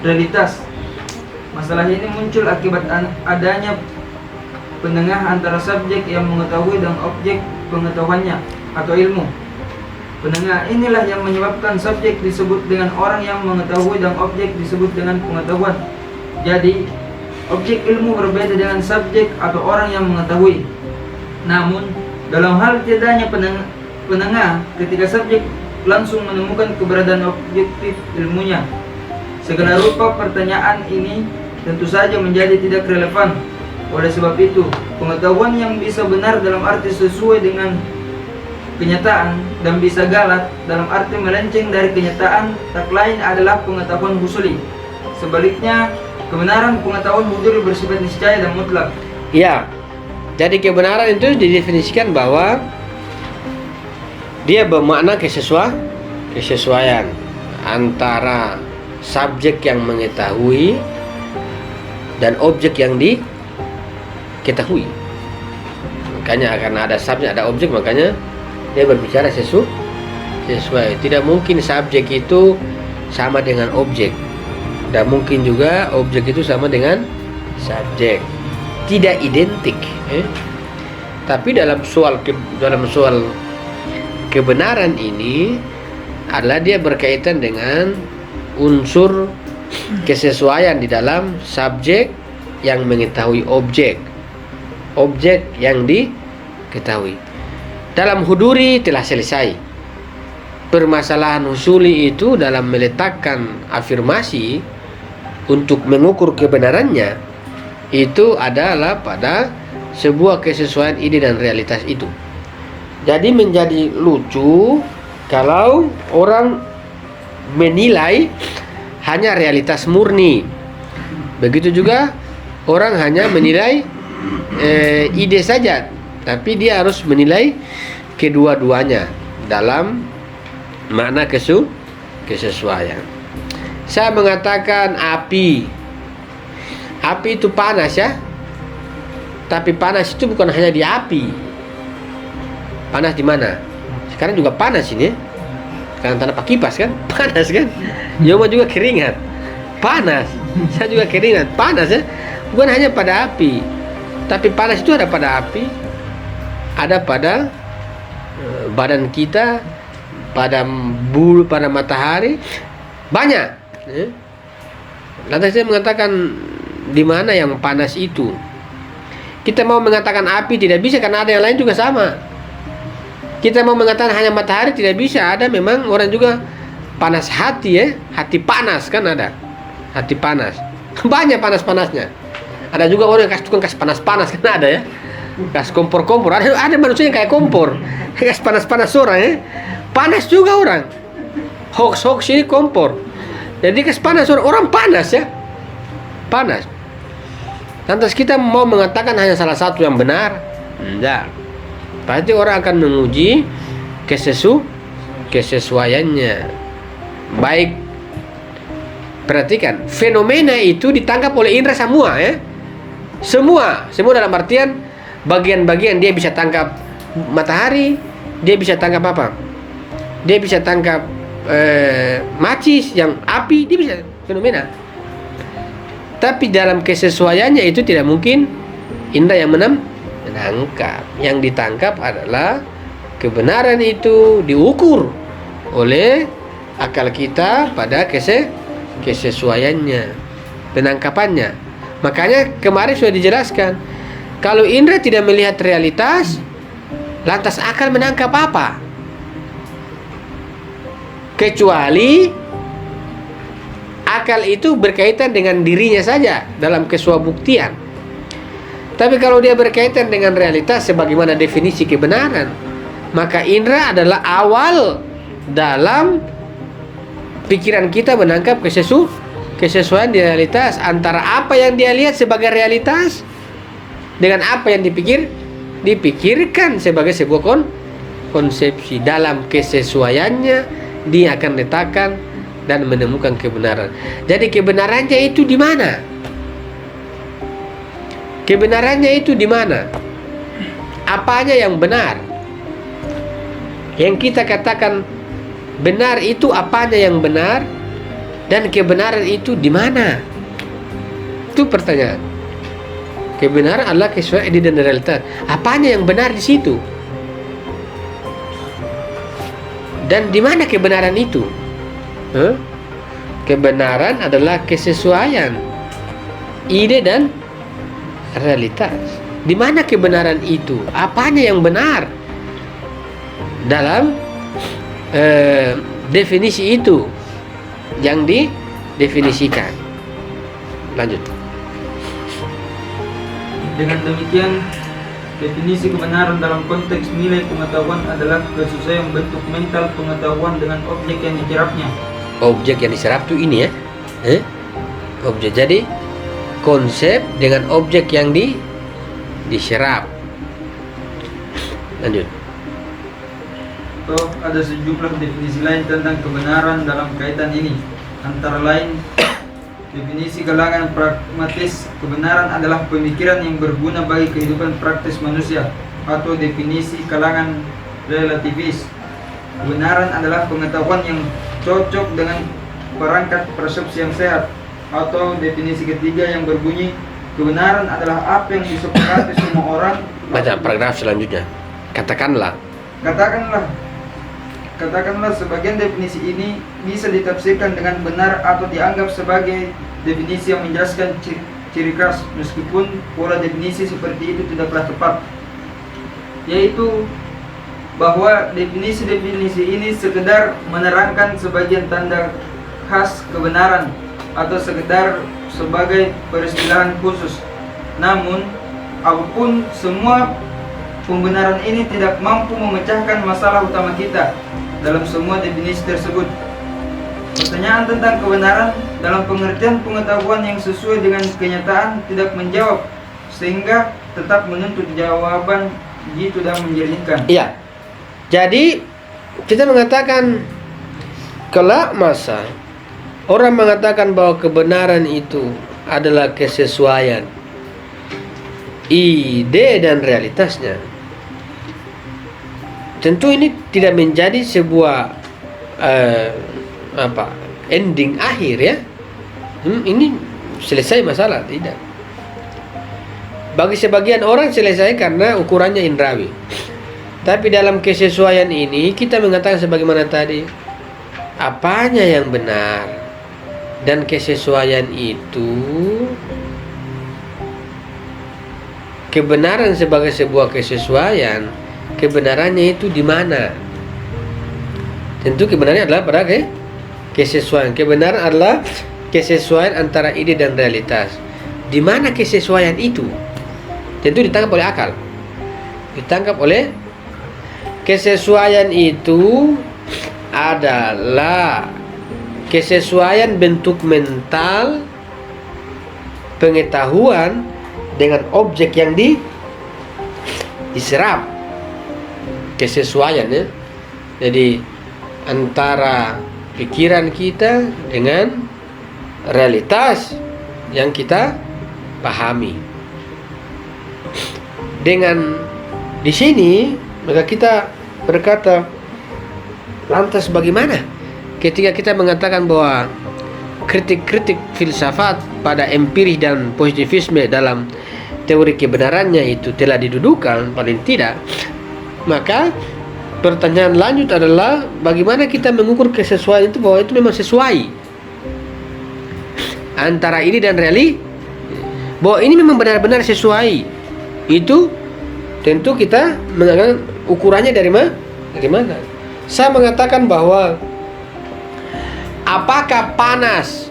realitas. Masalah ini muncul akibat adanya penengah antara subjek yang mengetahui dan objek pengetahuannya atau ilmu. Penengah inilah yang menyebabkan subjek disebut dengan orang yang mengetahui dan objek disebut dengan pengetahuan. Jadi, objek ilmu berbeda dengan subjek atau orang yang mengetahui. Namun, dalam hal tidaknya penengah, ketika subjek langsung menemukan keberadaan objektif ilmunya, segala rupa pertanyaan ini tentu saja menjadi tidak relevan. Oleh sebab itu, pengetahuan yang bisa benar dalam arti sesuai dengan kenyataan dan bisa galat dalam arti melenceng dari kenyataan tak lain adalah pengetahuan husuli. Sebaliknya, kebenaran pengetahuan husuli bersifat niscaya dan mutlak. Ya, jadi kebenaran itu didefinisikan bahwa dia bermakna kesesuaian antara subjek yang mengetahui dan objek yang diketahui. Makanya karena ada subjek, ada objek, makanya dia berbicara sesuai. Tidak mungkin subjek itu sama dengan objek. Dan mungkin juga objek itu sama dengan subjek. Tidak identik. Tapi dalam soal kebenaran ini adalah dia berkaitan dengan unsur kesesuaian di dalam subjek yang mengetahui objek yang diketahui. Dalam huduri telah selesai. Permasalahan husuli itu dalam meletakkan afirmasi untuk mengukur kebenarannya itu adalah pada sebuah kesesuaian ide dan realitas itu. Jadi menjadi lucu kalau orang menilai hanya realitas murni. Begitu juga orang hanya menilai ide saja, tapi dia harus menilai kedua-duanya dalam makna kesesuaian. Saya mengatakan api itu panas ya, tapi panas itu bukan hanya di api. Panas di mana? Sekarang juga panas ini, karena tanpa kipas kan, panas kan. Yoma juga keringat, panas. Saya juga keringat, panas ya. Bukan hanya pada api, tapi panas itu ada pada api, ada pada badan kita, pada bulu, pada matahari, banyak. Lantas saya mengatakan di mana yang panas itu? Kita mau mengatakan api tidak bisa karena ada yang lain juga sama. Kita mau mengatakan hanya matahari tidak bisa, ada memang orang juga panas hati ya, hati panas kan ada, hati panas, banyak panas-panasnya. Ada juga orang yang tukang kasih panas-panas kan ada ya. Gas kompor-kompor. Ada manusia yang kayak kompor. Gas panas-panas orang ya. Panas juga orang. Hoax ini kompor. Jadi gas panas orang panas ya. Panas. Lantas kita mau mengatakan hanya salah satu yang benar? Enggak. Pasti orang akan menguji kesesuaiannya. Baik, perhatikan, fenomena itu ditangkap oleh indera semua ya. Semua dalam artian bagian-bagian. Dia bisa tangkap matahari, dia bisa tangkap apa? Dia bisa tangkap macis yang api, dia bisa fenomena. Tapi dalam kesesuaiannya itu tidak mungkin indera yang menangkap. Yang ditangkap adalah kebenaran itu diukur oleh akal kita pada kesesuaiannya, penangkapannya. Makanya kemarin sudah dijelaskan, kalau indera tidak melihat realitas, lantas akal menangkap apa? Kecuali akal itu berkaitan dengan dirinya saja dalam kesuabuktian. Tapi kalau dia berkaitan dengan realitas sebagaimana definisi kebenaran, maka indera adalah awal dalam pikiran kita menangkap kesesuaian di realitas antara apa yang dia lihat sebagai realitas dengan apa yang dipikirkan sebagai sebuah konsepsi. Dalam kesesuaiannya dia akan letakkan dan menemukan kebenaran. Jadi kebenarannya itu di mana? Kebenarannya itu di mana? Apanya yang benar? Yang kita katakan benar itu apanya yang benar, dan kebenaran itu di mana? Itu pertanyaan. Kebenaran adalah kesesuaian dan realitas. Apanya yang benar di situ? Dan di mana kebenaran itu? Kebenaran adalah kesesuaian ide dan realitas. Di mana kebenaran itu? Apanya yang benar dalam definisi itu yang didefinisikan? Lanjut. Dengan demikian, definisi kebenaran dalam konteks nilai pengetahuan adalah kesesuaian bentuk mental pengetahuan dengan objek yang dicerapnya. Objek yang diserap itu ini ya, objek. Jadi konsep dengan objek yang diserap. Lanjut. Ada sejumlah definisi lain tentang kebenaran dalam kaitan ini. Antara lain, definisi kalangan pragmatis, kebenaran adalah pemikiran yang berguna bagi kehidupan praktis manusia. Atau definisi kalangan relativis, kebenaran adalah pengetahuan yang cocok dengan perangkat persepsi yang sehat. Atau definisi ketiga yang berbunyi, kebenaran adalah apa yang disepakati semua orang. Baca paragraf selanjutnya. Katakanlah sebagian definisi ini bisa ditafsirkan dengan benar atau dianggap sebagai definisi yang menjelaskan ciri khas, meskipun pola definisi seperti itu tidaklah tepat. Yaitu bahwa definisi-definisi ini sekedar menerangkan sebagian tanda khas kebenaran atau sekedar sebagai peristilahan khusus. Namun, apapun semua pembenaran ini tidak mampu memecahkan masalah utama kita dalam semua definisi tersebut. Pertanyaan tentang kebenaran dalam pengertian pengetahuan yang sesuai dengan kenyataan tidak menjawab, sehingga tetap menuntut jawaban jitu dan menjernihkan. Iya. Jadi kita mengatakan kelak masa orang mengatakan bahwa kebenaran itu adalah kesesuaian ide dan realitasnya. Tentu ini tidak menjadi sebuah ending akhir ya. Ini selesai masalah, tidak. Bagi sebagian orang selesai karena ukurannya indrawi. Tapi dalam kesesuaian ini kita mengatakan sebagaimana tadi, apanya yang benar, dan kesesuaian itu, kebenaran sebagai sebuah kesesuaian, kebenarannya itu di mana? Tentu kebenarannya adalah pada kesesuaian. Kebenaran adalah kesesuaian antara ide dan realitas. Di mana kesesuaian itu? Tentu ditangkap oleh akal. ditangkap oleh kesesuaian. Itu adalah kesesuaian bentuk mental pengetahuan dengan objek yang diserap. Kesesuaian ya. Jadi antara pikiran kita dengan realitas yang kita pahami. Dengan di sini maka kita berkata, lantas bagaimana ketika kita mengatakan bahwa kritik-kritik filsafat pada empiris dan positivisme dalam teori kebenarannya itu telah didudukan paling tidak, maka pertanyaan lanjut adalah bagaimana kita mengukur kesesuaian itu bahwa itu memang sesuai antara ini dan bahwa ini memang benar-benar sesuai. Itu tentu kita mengatakan ukurannya dari mana? Saya mengatakan bahwa apakah panas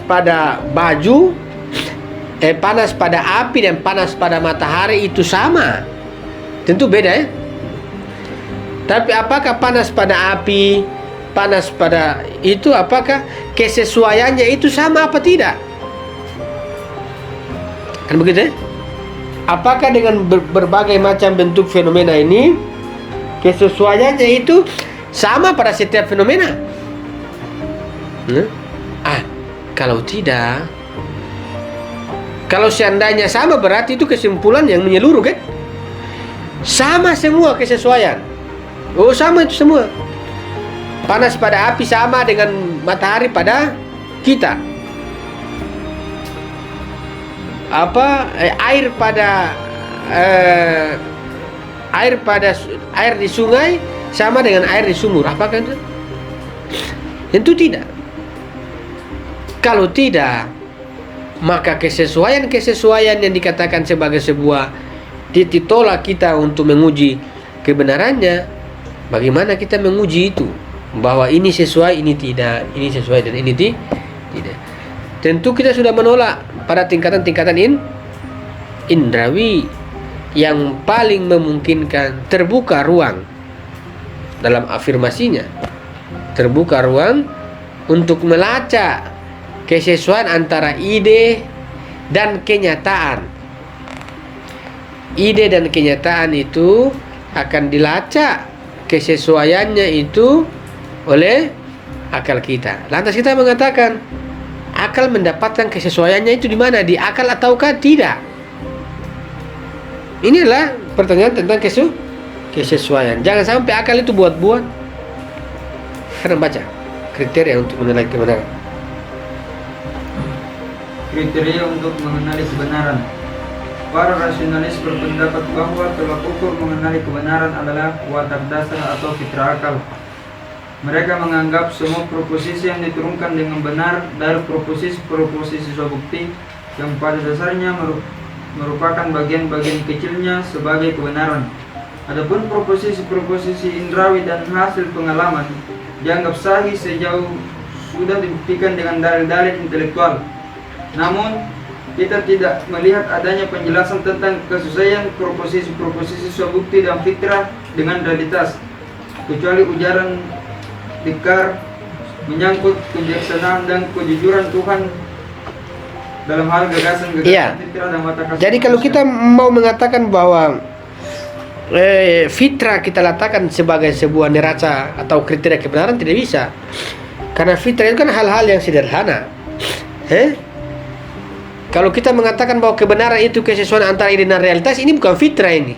pada baju, panas pada api dan panas pada matahari itu sama? Tentu beda ya. Tapi apakah panas pada api, panas pada itu, apakah kesesuaiannya itu sama apa tidak? Kan begitu ya? Apakah dengan berbagai macam bentuk fenomena ini kesesuaiannya itu sama pada setiap fenomena? Kalau tidak, kalau seandainya sama berarti itu kesimpulan yang menyeluruh kan? Sama semua kesesuaian. Oh sama itu semua. Panas pada api sama dengan matahari pada kita. Air di sungai sama dengan air di sumur. Apakah itu? Tentu tidak. Kalau tidak, maka kesesuaian yang dikatakan sebagai sebuah titik tolak kita untuk menguji kebenarannya, bagaimana kita menguji itu? Bahwa ini sesuai, ini tidak, ini sesuai dan ini tidak. Tentu kita sudah menolak pada tingkatan-tingkatan indrawi yang paling memungkinkan terbuka ruang dalam afirmasinya. Terbuka ruang untuk melacak kesesuaian antara ide dan kenyataan. Ide dan kenyataan itu akan dilacak kesesuaiannya itu oleh akal kita. Lantas kita mengatakan akal mendapatkan kesesuaiannya itu di mana? Di akal ataukah tidak? Ini adalah pertanyaan tentang kesesuaian. Jangan sampai akal itu buat-buat. Karena baca kriteria untuk menilai kebenaran. Kriteria untuk mengenali kebenaran. Para rasionalis berpendapat bahwa tolak ukur mengenali kebenaran adalah watak dasar atau fitrah akal. Mereka menganggap semua proposisi yang diturunkan dengan benar dari proposisi sebuah bukti yang pada dasarnya merupakan bagian-bagian kecilnya sebagai kebenaran. Adapun proposisi indrawi dan hasil pengalaman dianggap sahih sejauh sudah dibuktikan dengan dalil-dalil intelektual. Namun, kita tidak melihat adanya penjelasan tentang kesesuaian proposisi sebuah bukti dan fitrah dengan realitas, kecuali ujaran Descartes menyangkut kebijaksanaan dan kejujuran Tuhan dalam hal gagasan fitrah dan watak asal. Jadi kalau kita mau mengatakan bahwa fitrah kita letakkan sebagai sebuah neraca atau kriteria kebenaran, tidak bisa. Karena fitrah itu kan hal-hal yang sederhana. Kalau kita mengatakan bahwa kebenaran itu kesesuaian antara ide dan realitas, ini bukan fitrah ini.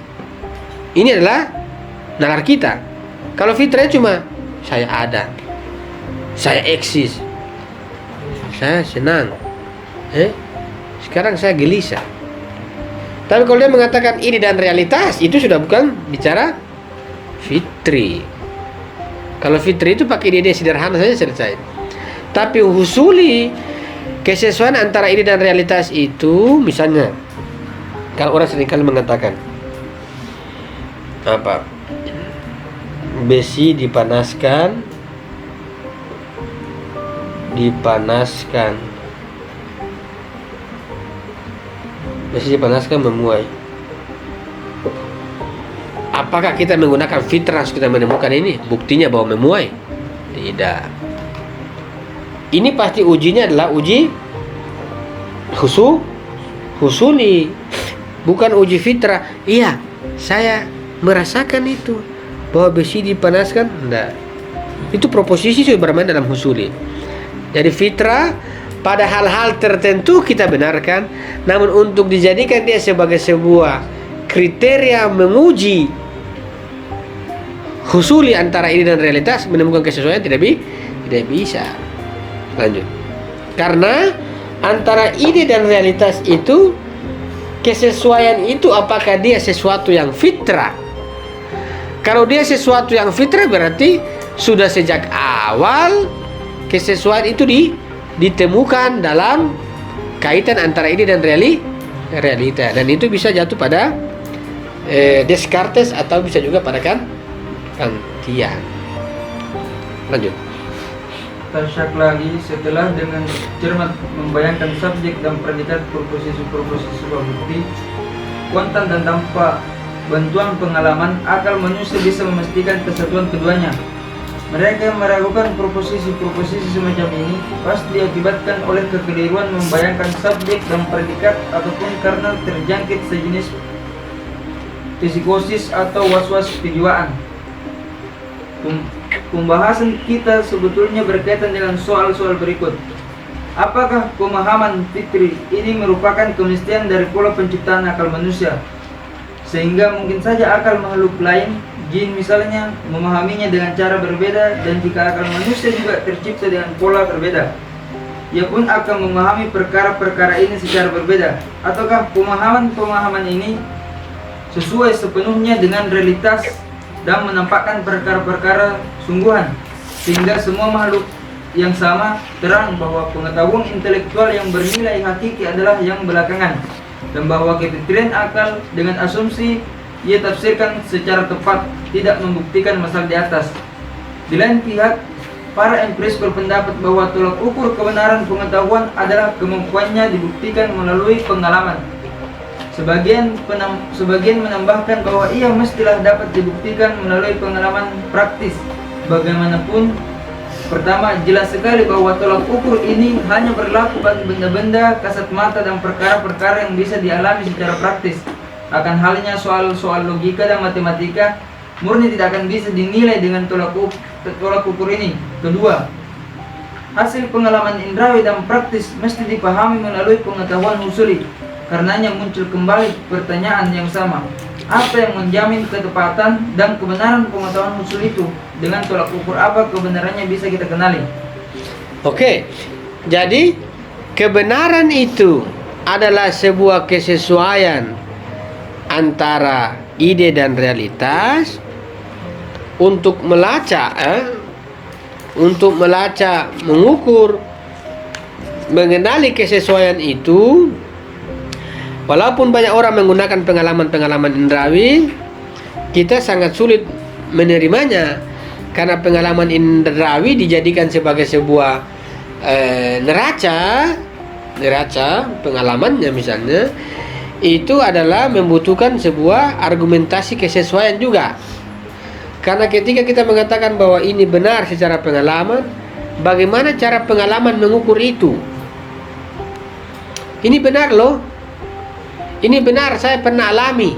Ini adalah nalar kita. Kalau fitrah cuma saya ada, saya eksis, saya senang, sekarang saya gelisah. Tapi kalau dia mengatakan ini dan realitas, itu sudah bukan bicara fitri. Kalau fitri itu pakai ide sederhana saja selesai. Tapi husuli kesesuaian antara ide dan realitas itu, misalnya kalau orang seringkali mengatakan apa, besi dipanaskan besi dipanaskan memuai. Apakah kita menggunakan fitrah kita menemukan ini? Buktinya bahwa memuai? Tidak. Ini pasti ujinya adalah uji husuli, bukan uji fitrah. Iya, saya merasakan itu bahwa besi dipanaskan. Enggak. Itu proposisi sudah bermain dalam husuli. Jadi fitrah pada hal-hal tertentu kita benarkan, namun untuk dijadikan dia sebagai sebuah kriteria menguji husuli antara ini dan realitas, menemukan kesesuaian, tidak bisa. Lanjut. Karena antara ide dan realitas itu, kesesuaian itu apakah dia sesuatu yang fitrah? Kalau dia sesuatu yang fitrah berarti sudah sejak awal kesesuaian itu ditemukan dalam kaitan antara ide dan realita, dan itu bisa jatuh pada Descartes atau bisa juga pada Kantian. Lanjut. Tasyak lagi, setelah dengan cermat membayangkan subjek dan predikat proposisi-proposisi sebuah bukti, kontan dan tanpa bantuan pengalaman, akal manusia bisa memastikan kesatuan keduanya. Mereka yang meragukan proposisi-proposisi semacam ini pasti diakibatkan oleh kekeliruan membayangkan subjek dan predikat, ataupun karena terjangkit sejenis psikosis atau was-was kejiwaan. Pembahasan kita sebetulnya berkaitan dengan soal-soal berikut. Apakah pemahaman fitri ini merupakan kemestian dari pola penciptaan akal manusia, sehingga mungkin saja akal makhluk lain, jin misalnya, memahaminya dengan cara berbeda, dan jika akal manusia juga tercipta dengan pola berbeda, ia pun akan memahami perkara-perkara ini secara berbeda? Ataukah pemahaman-pemahaman ini sesuai sepenuhnya dengan realitas dan menampakkan perkara-perkara sungguhan, sehingga semua makhluk yang sama terang bahwa pengetahuan intelektual yang bernilai hakiki adalah yang belakangan, dan bahwa kefitrian akal dengan asumsi ia tafsirkan secara tepat tidak membuktikan masalah di atas. Di lain pihak, para empiris berpendapat bahwa tolak ukur kebenaran pengetahuan adalah kemampuannya dibuktikan melalui pengalaman. Sebagian menambahkan bahwa ia mestilah dapat dibuktikan melalui pengalaman praktis. Bagaimanapun, pertama, jelas sekali bahwa tolak ukur ini hanya berlaku bagi benda-benda kasat mata dan perkara-perkara yang bisa dialami secara praktis. Akan halnya soal-soal logika dan matematika, murni tidak akan bisa dinilai dengan tolak ukur ini. Kedua, hasil pengalaman indrawi dan praktis mesti dipahami melalui pengetahuan husuli. Karenanya muncul kembali pertanyaan yang sama. Apa yang menjamin ketepatan dan kebenaran pengetahuan usul itu? Dengan tolak ukur apa kebenarannya bisa kita kenali? Oke, jadi kebenaran itu adalah sebuah kesesuaian antara ide dan realitas. Untuk melacak, mengukur, mengenali kesesuaian itu, walaupun banyak orang menggunakan pengalaman-pengalaman indrawi, kita sangat sulit menerimanya, karena pengalaman indrawi dijadikan sebagai sebuah neraca pengalamannya misalnya, itu adalah membutuhkan sebuah argumentasi kesesuaian juga. Karena ketika kita mengatakan bahwa ini benar secara pengalaman, bagaimana cara pengalaman mengukur itu? Ini benar loh. Ini benar, saya pernah alami.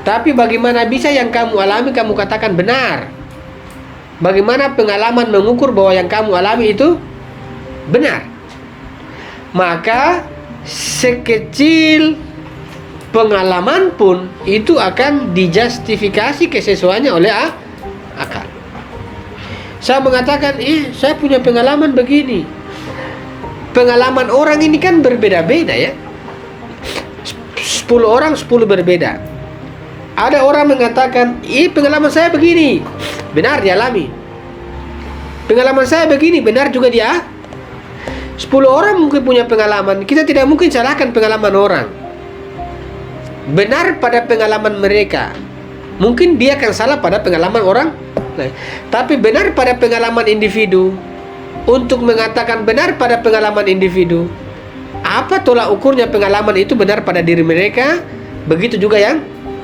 Tapi bagaimana bisa yang kamu alami kamu katakan benar? Bagaimana pengalaman mengukur bahwa yang kamu alami itu benar? Maka sekecil pengalaman pun itu akan dijustifikasi kesesuaiannya oleh akal. Saya mengatakan, saya punya pengalaman begini. Pengalaman orang ini kan berbeda-beda ya. 10 orang 10 berbeda. Ada orang mengatakan, pengalaman saya begini, benar dialami. Pengalaman saya begini, benar juga dia. 10 orang mungkin punya pengalaman, kita tidak mungkin salahkan pengalaman orang. Benar pada pengalaman mereka, mungkin dia akan salah pada pengalaman orang lain. Tapi benar pada pengalaman individu. Untuk mengatakan benar pada pengalaman individu, apa tolak ukurnya pengalaman itu benar pada diri mereka, begitu juga yang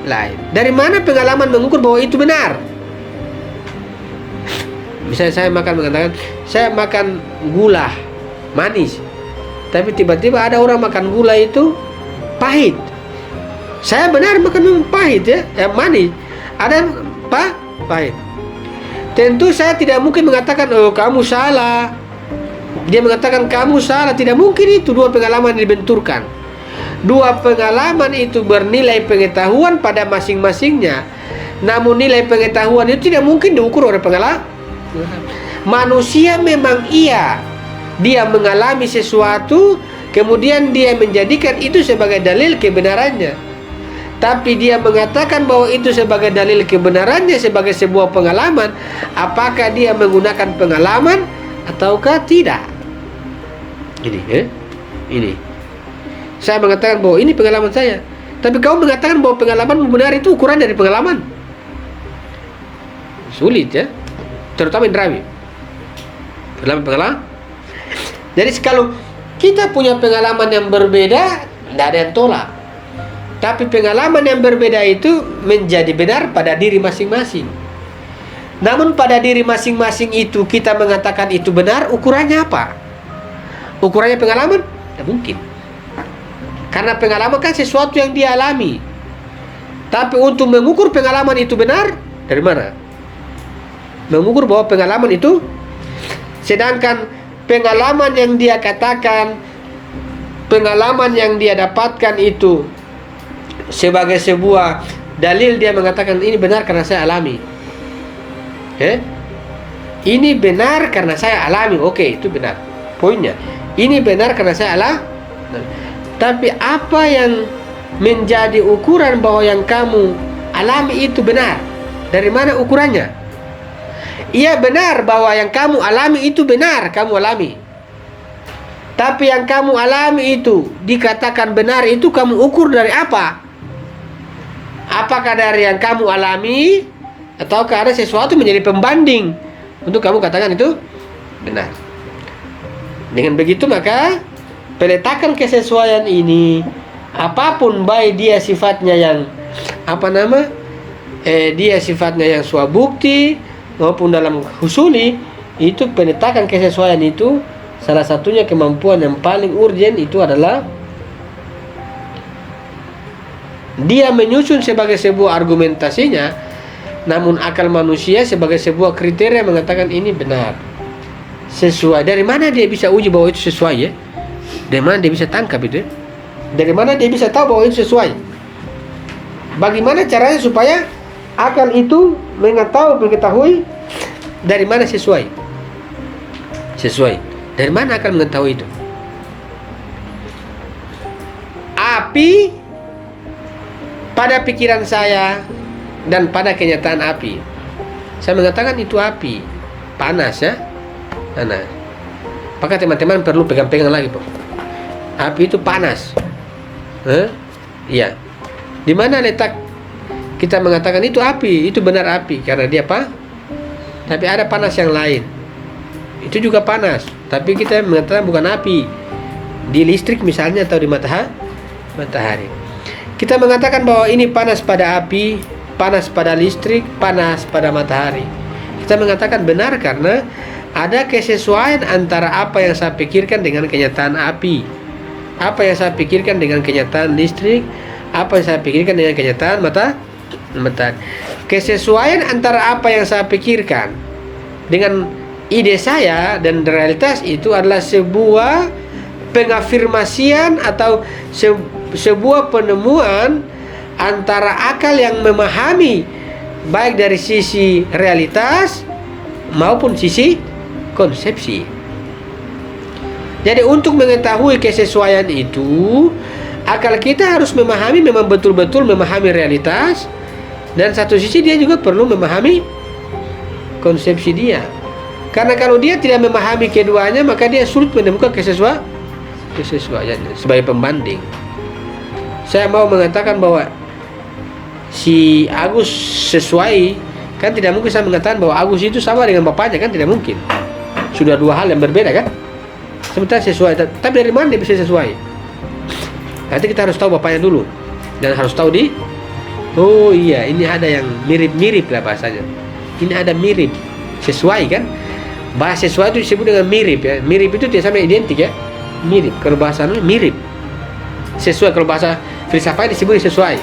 lain. Dari mana pengalaman mengukur bahwa itu benar? Misalnya saya mengatakan saya makan gula manis, tapi tiba-tiba ada orang makan gula itu pahit. Saya benar makan pahit ya, manis. Ada pahit. Tentu saya tidak mungkin mengatakan oh kamu salah. Dia mengatakan kamu salah. Tidak mungkin itu dua pengalaman dibenturkan. Dua pengalaman itu bernilai pengetahuan pada masing-masingnya. Namun nilai pengetahuan itu tidak mungkin diukur oleh pengalaman. Manusia memang dia mengalami sesuatu, kemudian dia menjadikan itu sebagai dalil kebenarannya. Tapi dia mengatakan bahwa itu sebagai dalil kebenarannya, sebagai sebuah pengalaman, apakah dia menggunakan pengalaman ataukah tidak? Ini saya mengatakan bahwa ini pengalaman saya, tapi kau mengatakan bahwa pengalaman benar, itu ukuran dari pengalaman. Sulit ya, terutama Indrawi. Pengalaman. Jadi kalau kita punya pengalaman yang berbeda, tidak ada yang tolak. Tapi pengalaman yang berbeda itu menjadi benar pada diri masing-masing. Namun pada diri masing-masing itu kita mengatakan itu benar, ukurannya apa? Ukurannya pengalaman? Tidak mungkin. Karena pengalaman kan sesuatu yang dia alami. Tapi untuk mengukur pengalaman itu benar, dari mana? Mengukur bahwa pengalaman itu, sedangkan pengalaman yang dia katakan, pengalaman yang dia dapatkan itu sebagai sebuah dalil, dia mengatakan ini benar karena saya alami. Ini benar karena saya alami. Oke, itu benar. Poinnya, ini benar karena saya alami. Tapi apa yang menjadi ukuran bahwa yang kamu alami itu benar? Dari mana ukurannya? Iya benar bahwa yang kamu alami itu benar, kamu alami. Tapi yang kamu alami itu dikatakan benar, itu kamu ukur dari apa? Apakah dari yang kamu alami, ataukah ada sesuatu menjadi pembanding untuk kamu katakan itu benar? Dengan begitu maka peletakan kesesuaian ini, apapun baik dia sifatnya yang dia sifatnya yang swabukti maupun dalam husuli, itu peletakan kesesuaian itu salah satunya kemampuan yang paling urgen itu adalah dia menyusun sebagai sebuah argumentasinya, namun akal manusia sebagai sebuah kriteria mengatakan ini benar, sesuai. Dari mana dia bisa uji bahwa itu sesuai ya? Dari mana dia bisa tangkap itu? Dari mana dia bisa tahu bahwa itu sesuai? Bagaimana caranya supaya akal itu mengetahui dari mana sesuai? Sesuai. Dari mana akal mengetahui itu? Api pada pikiran saya dan pada kenyataan api. Saya mengatakan itu api, panas ya, panas. Maka teman-teman perlu pegang-pegang lagi, Pak. Api itu panas. Iya. Di mana letak kita mengatakan itu api, itu benar api karena dia apa? Tapi ada panas yang lain. Itu juga panas, tapi kita mengatakan bukan api. Di listrik misalnya atau di matahari. Kita mengatakan bahwa ini panas pada api, panas pada listrik, panas pada matahari. Kita mengatakan benar karena ada kesesuaian antara apa yang saya pikirkan dengan kenyataan api, apa yang saya pikirkan dengan kenyataan listrik, apa yang saya pikirkan dengan kenyataan matahari. Kesesuaian antara apa yang saya pikirkan dengan ide saya dan realitas itu adalah sebuah pengafirmasian atau sebuah penemuan antara akal yang memahami baik dari sisi realitas maupun sisi konsepsi. Jadi untuk mengetahui kesesuaian itu, akal kita harus memahami, memang betul-betul memahami realitas, dan satu sisi dia juga perlu memahami konsepsi dia. Karena kalau dia tidak memahami keduanya, maka dia sulit menemukan kesesuaiannya sebagai pembanding. Saya mau mengatakan bahwa si Agus sesuai, kan tidak mungkin saya mengatakan bahwa Agus itu sama dengan bapaknya, kan tidak mungkin. Sudah dua hal yang berbeda kan. Sementara sesuai, tapi dari mana dia bisa sesuai? Nanti kita harus tahu bapaknya dulu, dan harus tahu Oh iya, ini ada yang mirip-mirip lah bahasanya. Ini ada mirip, sesuai kan? Bahasa sesuai itu disebut dengan mirip ya. Mirip itu tidak sama identik ya. Mirip. Kalau bahasa mirip. Sesuai, kalau bahasa filsafat disebut sesuai.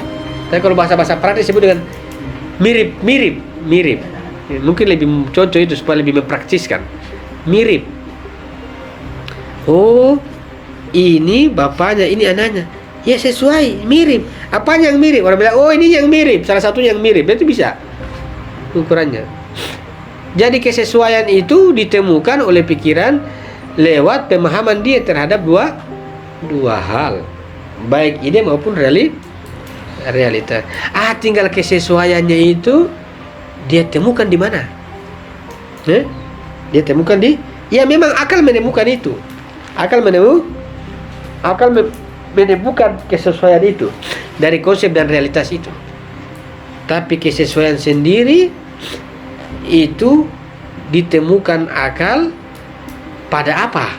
Tapi kalau bahasa praktis disebut dengan mirip. Ya, mungkin lebih cocok itu supaya lebih mempraktiskan. Mirip. Oh, ini bapaknya, ini anaknya. Ya sesuai, mirip. Apanya yang mirip? Orang bilang, oh ini yang mirip. Salah satunya yang mirip. Itu bisa ukurannya. Jadi kesesuaian itu ditemukan oleh pikiran lewat pemahaman dia terhadap dua hal, baik ide maupun realita. Tinggal kesesuaiannya itu dia temukan di mana? Dia temukan di, ya memang akal menemukan itu. Akal menemukan kesesuaian itu dari konsep dan realitas itu. Tapi kesesuaian sendiri itu ditemukan akal pada apa?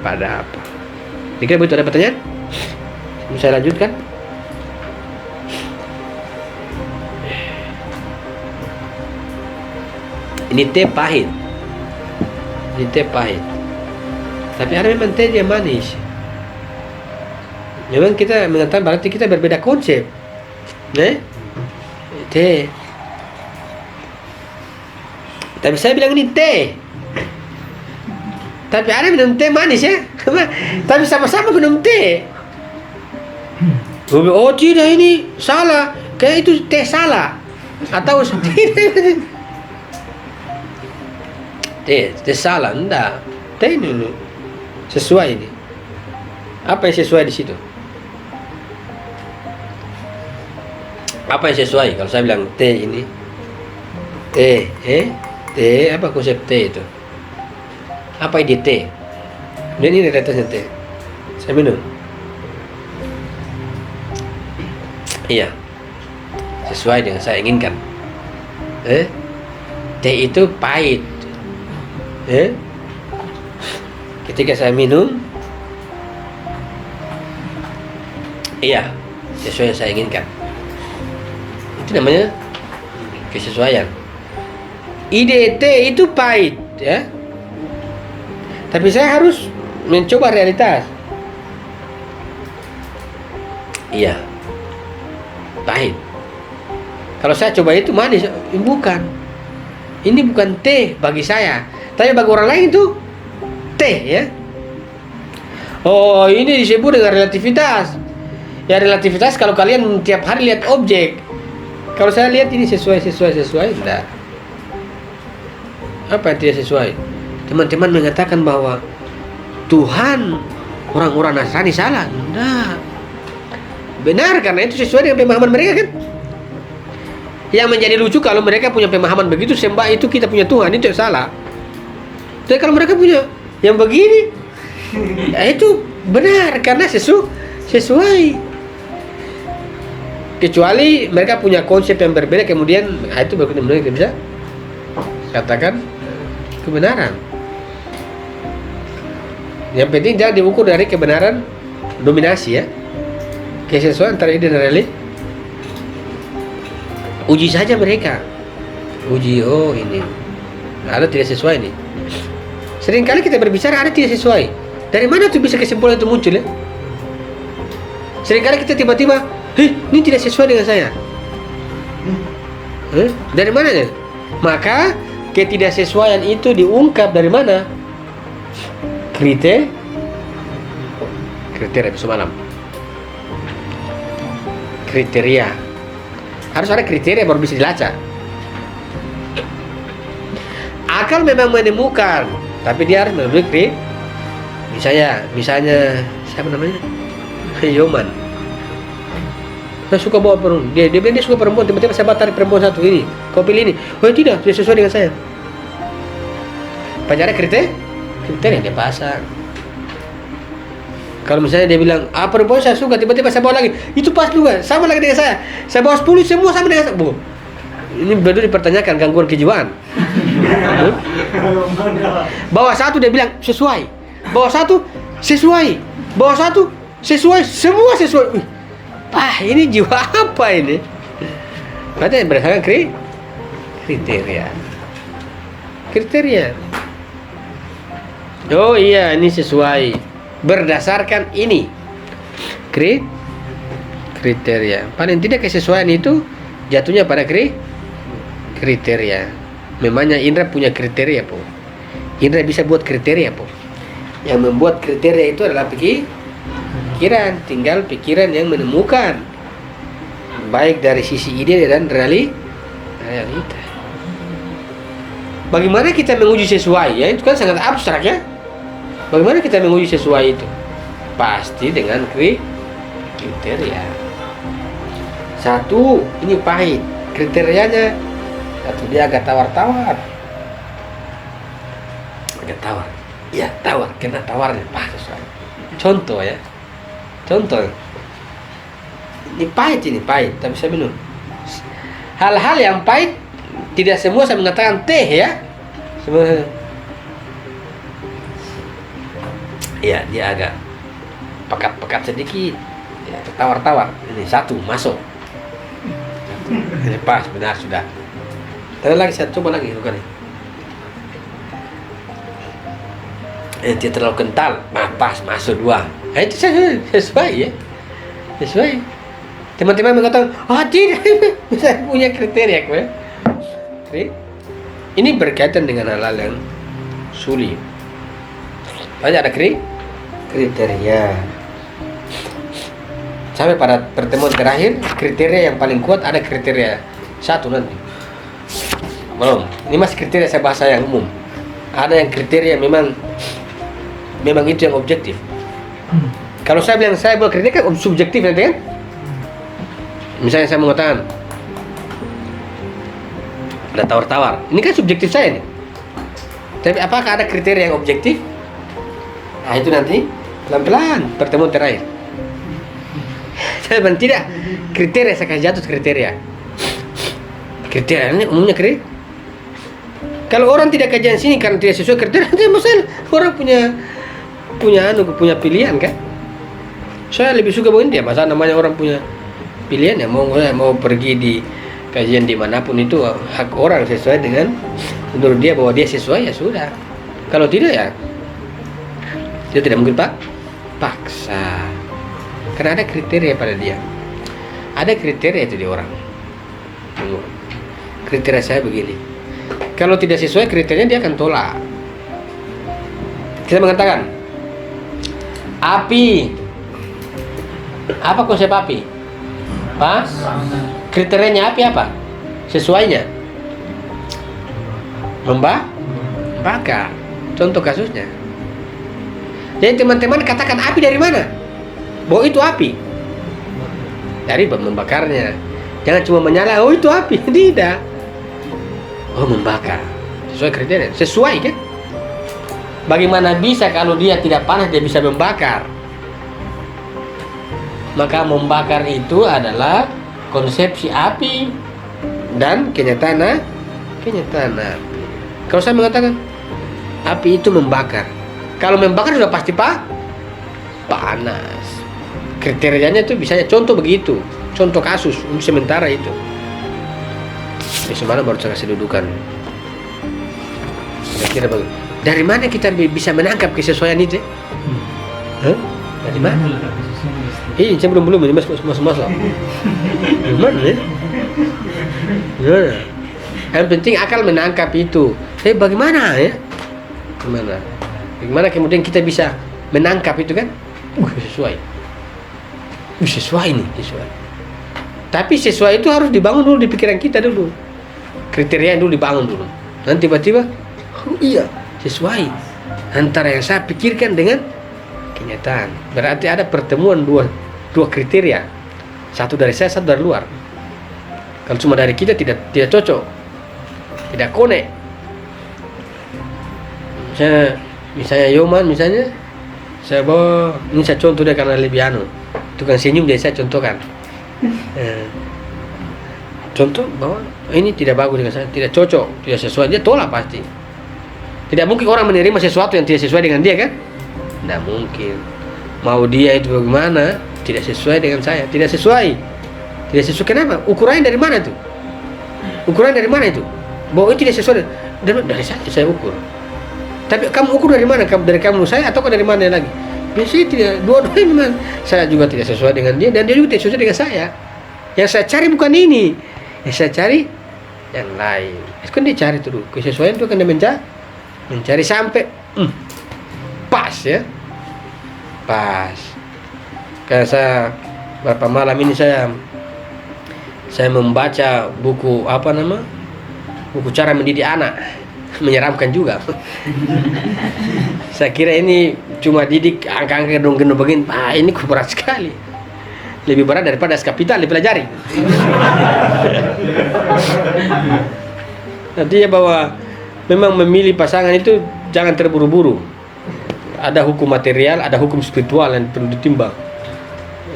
Pada apa? Dikira begitu, ada pertanyaan? Saya lanjutkan. Ini teh pahit. Tapi ada memang teh yang manis. Memang kita mengatakan berarti kita berbeda konsep. Teh. Tapi saya bilang ini teh. Tapi ada minum teh manis ya. Tapi sama-sama minum teh. Oh tidak, ini salah. Kayak itu teh salah. Atau teh salah, enggak. Teh ini sesuai ini. Apa yang sesuai di situ? Apa yang sesuai? Kalau saya bilang teh ini, teh, apa konsep teh itu? Apa ide teh? Dan ini realitasnya teh. Saya minum. Iya, sesuai dengan saya inginkan. Teh itu pahit. Ketika saya minum, iya, sesuai yang saya inginkan. Itu namanya kesesuaian. Ide teh itu pahit, ya. Tapi saya harus mencoba realitas. Iya, pahit. Kalau saya coba itu manis, bukan. Ini bukan teh bagi saya, tapi bagi orang lain itu teh, ya. Oh, ini disebut dengan relativitas. Ya, relativitas kalau kalian tiap hari lihat objek. Kalau saya lihat ini sesuai, enggak. Apa yang tidak sesuai? Teman-teman mengatakan bahwa Tuhan orang-orang Nasrani salah. Enggak. Benar, karena itu sesuai dengan pemahaman mereka kan. Yang menjadi lucu kalau mereka punya pemahaman begitu, sembah itu kita punya Tuhan, itu yang salah. Tapi kalau mereka punya yang begini, ya itu benar karena sesuai. Kecuali mereka punya konsep yang berbeda, kemudian itu benar-benar kita bisa katakan kebenaran. Yang penting jangan diukur dari kebenaran dominasi, ya. Kesesuaian antara ide dan realita. Uji saja mereka. Uji, oh ini ada tidak sesuai nih. Seringkali kita berbicara ada tidak sesuai. Dari mana tuh bisa kesimpulan itu muncul, ya? Seringkali kita tiba-tiba, ini tidak sesuai dengan saya. Dari mana ya? Maka ketidaksesuaian itu diungkap dari mana? Kriteria semalam. Kriteria. Harus ada kriteria baru bisa dilacak. Akal memang menemukan, tapi dia harus melalui misalnya siapa namanya? Yoman. Saya suka bawa perempuan. Dia bilang dia suka perempuan, tiba-tiba saya tarik perempuan satu ini. Kau pilih ini. Oh tidak sesuai dengan saya. Penjara kriteria dia pasang. Kalau misalnya dia bilang, perempuan saya suka, tiba-tiba saya bawa lagi, itu pas juga, sama lagi dengan saya. Saya bawa 10, semua sama dengan saya. Ini baru dipertanyakan gangguan kejiwaan. Bawa satu dia bilang sesuai, bawa satu sesuai, bawa satu sesuai, semua sesuai. ini jiwa apa ini? Berarti berdasarkan kriteria. Oh iya, ini sesuai berdasarkan ini kriteria. Paling tidak kesesuaian itu jatuhnya pada kriteria. Memangnya Indra punya kriteria, po. Indra bisa buat kriteria, po. Yang membuat kriteria itu adalah pikiran, tinggal pikiran yang menemukan, baik dari sisi ide dan realita. Bagaimana kita menguji sesuai? Ya, itu kan sangat abstrak ya. Bagaimana kita menguji sesuai itu? Pasti dengan kriteria. Satu, ini pahit. Kriterianya satu, dia agak tawar-tawar. Agak tawar. Iya, tawar. Kena tawarnya pas sesuai. Contoh ya. Contoh. Ini pahit, tapi saya minum. Hal-hal yang pahit tidak semua saya mengatakan teh ya. Semua. Ya, dia agak pekat-pekat sedikit. Ya, tawar-tawar. Ini satu masuk. Ini pas, benar sudah. Tapi lagi saya coba lagi bukan ini. Dia terlalu kental, pas masuk dua. Nah, itu sesuai ya. Sesuai. Teman-teman mengatakan, tidak, saya punya kriteria kue. Ini berkaitan dengan hal-hal yang sulit. Banyak ada kriteria. Sampai pada pertemuan terakhir, kriteria yang paling kuat ada kriteria satu nanti. Belum. Ini masih kriteria saya bahasa yang umum. Ada yang kriteria memang itu yang objektif. Kalau saya bilang saya buat kriteria kan subjektif nanti kan. Misalnya saya mengatakan ada tawar-tawar. Ini kan subjektif saya nih. Tapi apakah ada kriteria yang objektif? Nah itu nanti pelan-pelan pertemuan terakhir. Saya bilang tidak, kriteria saya kasih jatuh kriteria. Kriteria ini umumnya kalau orang tidak kajian sini karena tidak sesuai kriteria, itu masalah. Orang punya pilihan kan. Saya lebih suka begini dia, masa namanya orang punya pilihan ya, mau pergi di kajian dimanapun itu hak orang sesuai dengan menurut dia bahwa dia sesuai ya sudah. Kalau tidak ya dia tidak mungkin paksa. Karena ada kriteria pada dia. Ada kriteria itu di orang. Kriteria saya begini. Kalau tidak sesuai kriterianya dia akan tolak. Kita mengatakan api. Apa konsep api? Pas. Kriterianya api apa? Sesuainya membakar. Contoh kasusnya. Jadi teman-teman katakan api dari mana? Bahwa itu api. Dari membakarnya. Jangan cuma menyala, oh itu api. Tidak. Oh membakar. Sesuai kriteria. Sesuai kan? Bagaimana bisa kalau dia tidak panas dia bisa membakar? Maka membakar itu adalah konsepsi api dan kenyataan api. Kalau saya mengatakan api itu membakar, kalau membakar sudah pasti panas. Kriterianya itu misalnya contoh begitu, contoh kasus untuk sementara itu. Semalam baru saya kasih dudukan. Kira-kira dari mana kita bisa menangkap kesesuaian itu? Dari mana? Saya belum ini masuk. Gimana ya? Gimana? Yang penting akal menangkap itu. Tapi bagaimana ya? Bagaimana kemudian kita bisa menangkap itu kan? Sesuai. Sesuai. Tapi sesuai itu harus dibangun dulu di pikiran kita dulu. Kriteria dulu dibangun dulu. Nanti tiba-tiba, oh iya, sesuai antara yang saya pikirkan dengan kenyataan. Berarti ada pertemuan dua kriteria. Satu dari saya, satu dari luar. Kalau cuma dari kita tidak cocok. Tidak connect. Misalnya Yoman misalnya, saya bawa, ini saya contoh dia karena lebih tukang senyum dia saya contohkan. Contoh bahwa ini tidak bagus dengan saya, tidak cocok, tidak sesuai, dia tolak pasti. Tidak mungkin orang menerima sesuatu yang tidak sesuai dengan dia kan? Tidak mungkin. Mau dia itu bagaimana, tidak sesuai dengan saya, tidak sesuai. Tidak sesuai, kenapa? Ukurannya dari mana tuh? Ukuran dari mana itu? Bahwa itu tidak sesuai dari saya ukur. Tapi kamu ukur dari mana? Dari kamu saya atau dari mana lagi? Biasanya tidak, dua-duanya memang saya juga tidak sesuai dengan dia dan dia juga tidak sesuai dengan saya. Yang saya cari bukan ini, yang saya cari yang lain. Kan dia cari terus kesesuaian itu, kan dia mencari sampai pas ya, pas. Kayak saya beberapa malam ini saya membaca buku buku cara mendidik anak. Menyeramkan juga. Saya kira ini cuma didik angka-angka gendong-gendong begini. Ini berat sekali. Lebih berat daripada Es Kapital dipelajari. Artinya bahwa memang memilih pasangan itu jangan terburu-buru. Ada hukum material, ada hukum spiritual yang perlu ditimbang.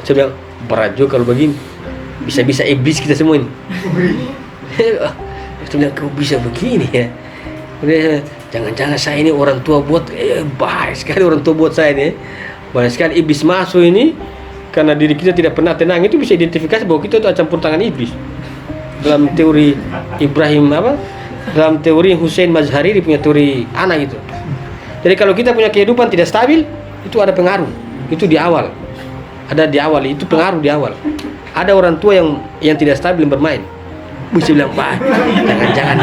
Saya bilang berat juga kalau begini. Bisa-bisa iblis kita semua ini. Saya bilang kau bisa begini ya. Jangan-jangan saya ini orang tua buat bahaya sekali orang tua buat saya ini. Banyak sekali iblis masuk ini karena diri kita tidak pernah tenang. Itu bisa identifikasi bahwa kita itu campur tangan iblis. Dalam teori Ibrahim dalam teori Hussein Mazhari, dia punya teori anak itu. Jadi kalau kita punya kehidupan tidak stabil, itu ada pengaruh. Itu di awal. Ada di awal, itu pengaruh di awal. Ada orang tua yang tidak stabil bermain. Bisa bilang, "Pak, jangan-jangan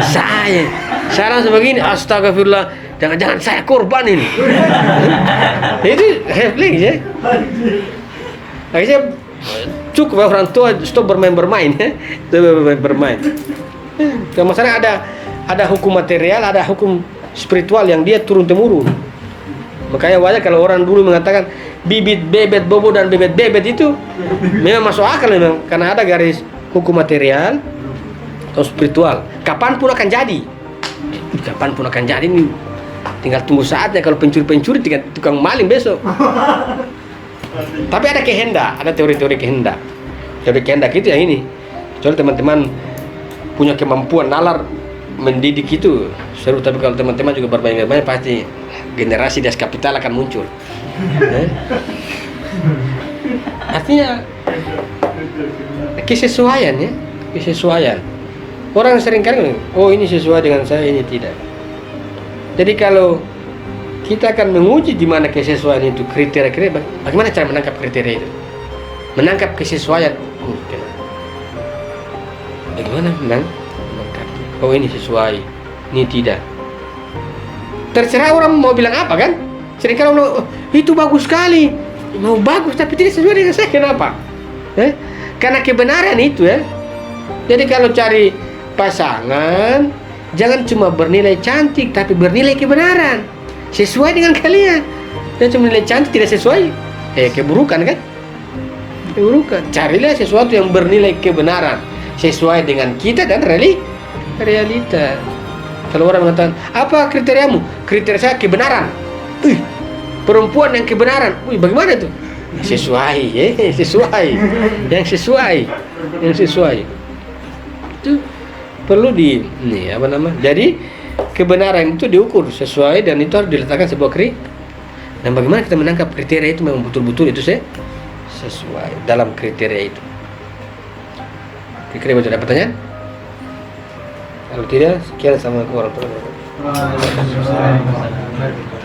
saya langsung begini, astagfirullah, jangan-jangan saya korban ini." Itu refleks ya. Akhirnya cukup orang tua stop bermain ya. Bermain. Masalahnya ada hukum material, ada hukum spiritual yang dia turun temurun. Makanya wajar kalau orang dulu mengatakan bibit bebet bobo dan bebet bebet itu memang masuk akal memang, karena ada garis hukum material atau spiritual. Kapanpun akan jadi. Kapanpun akan jadi, ini tinggal tunggu saatnya. Kalau pencuri-pencuri tinggal tukang maling besok. Tapi ada kehendak, ada teori-teori kehendak. Teori kehendak itu yang ini. Soalnya teman-teman punya kemampuan nalar mendidik itu seru, tapi kalau teman-teman juga berbanyak-banyak pasti generasi Das Kapital akan muncul. Artinya kesesuaian ya, kesesuaian. Orang seringkali ini sesuai dengan saya, ini tidak. Jadi kalau kita akan menguji di mana kesesuaian itu, kriteria-kriteria, bagaimana cara menangkap kriteria itu? Menangkap kesesuaian. Bagaimana menangkap? Ini sesuai, ini tidak. Terserah orang mau bilang apa kan? Seringkali orang itu bagus sekali, mau bagus tapi tidak sesuai dengan saya. Kenapa? Karena kebenaran itu ya. Jadi kalau cari pasangan, jangan cuma bernilai cantik, tapi bernilai kebenaran, sesuai dengan kalian. Dan cuma nilai cantik tidak sesuai, keburukan kan? Keburukan. Carilah sesuatu yang bernilai kebenaran, sesuai dengan kita dan realita. Kalau orang mengatakan, apa kriteriamu? Kriteria saya kebenaran. Perempuan yang kebenaran. Bagaimana itu? Sesuai, sesuai. Yang sesuai. Itu perlu jadi kebenaran itu diukur sesuai, dan itu harus diletakkan sebuah dan bagaimana kita menangkap kriteria itu memang betul-betul itu sesuai dalam kriteria itu. Kira-kira ada pertanyaan? Kalau tidak, sekian. Assalamualaikum warahmatullahi wabarakatuh.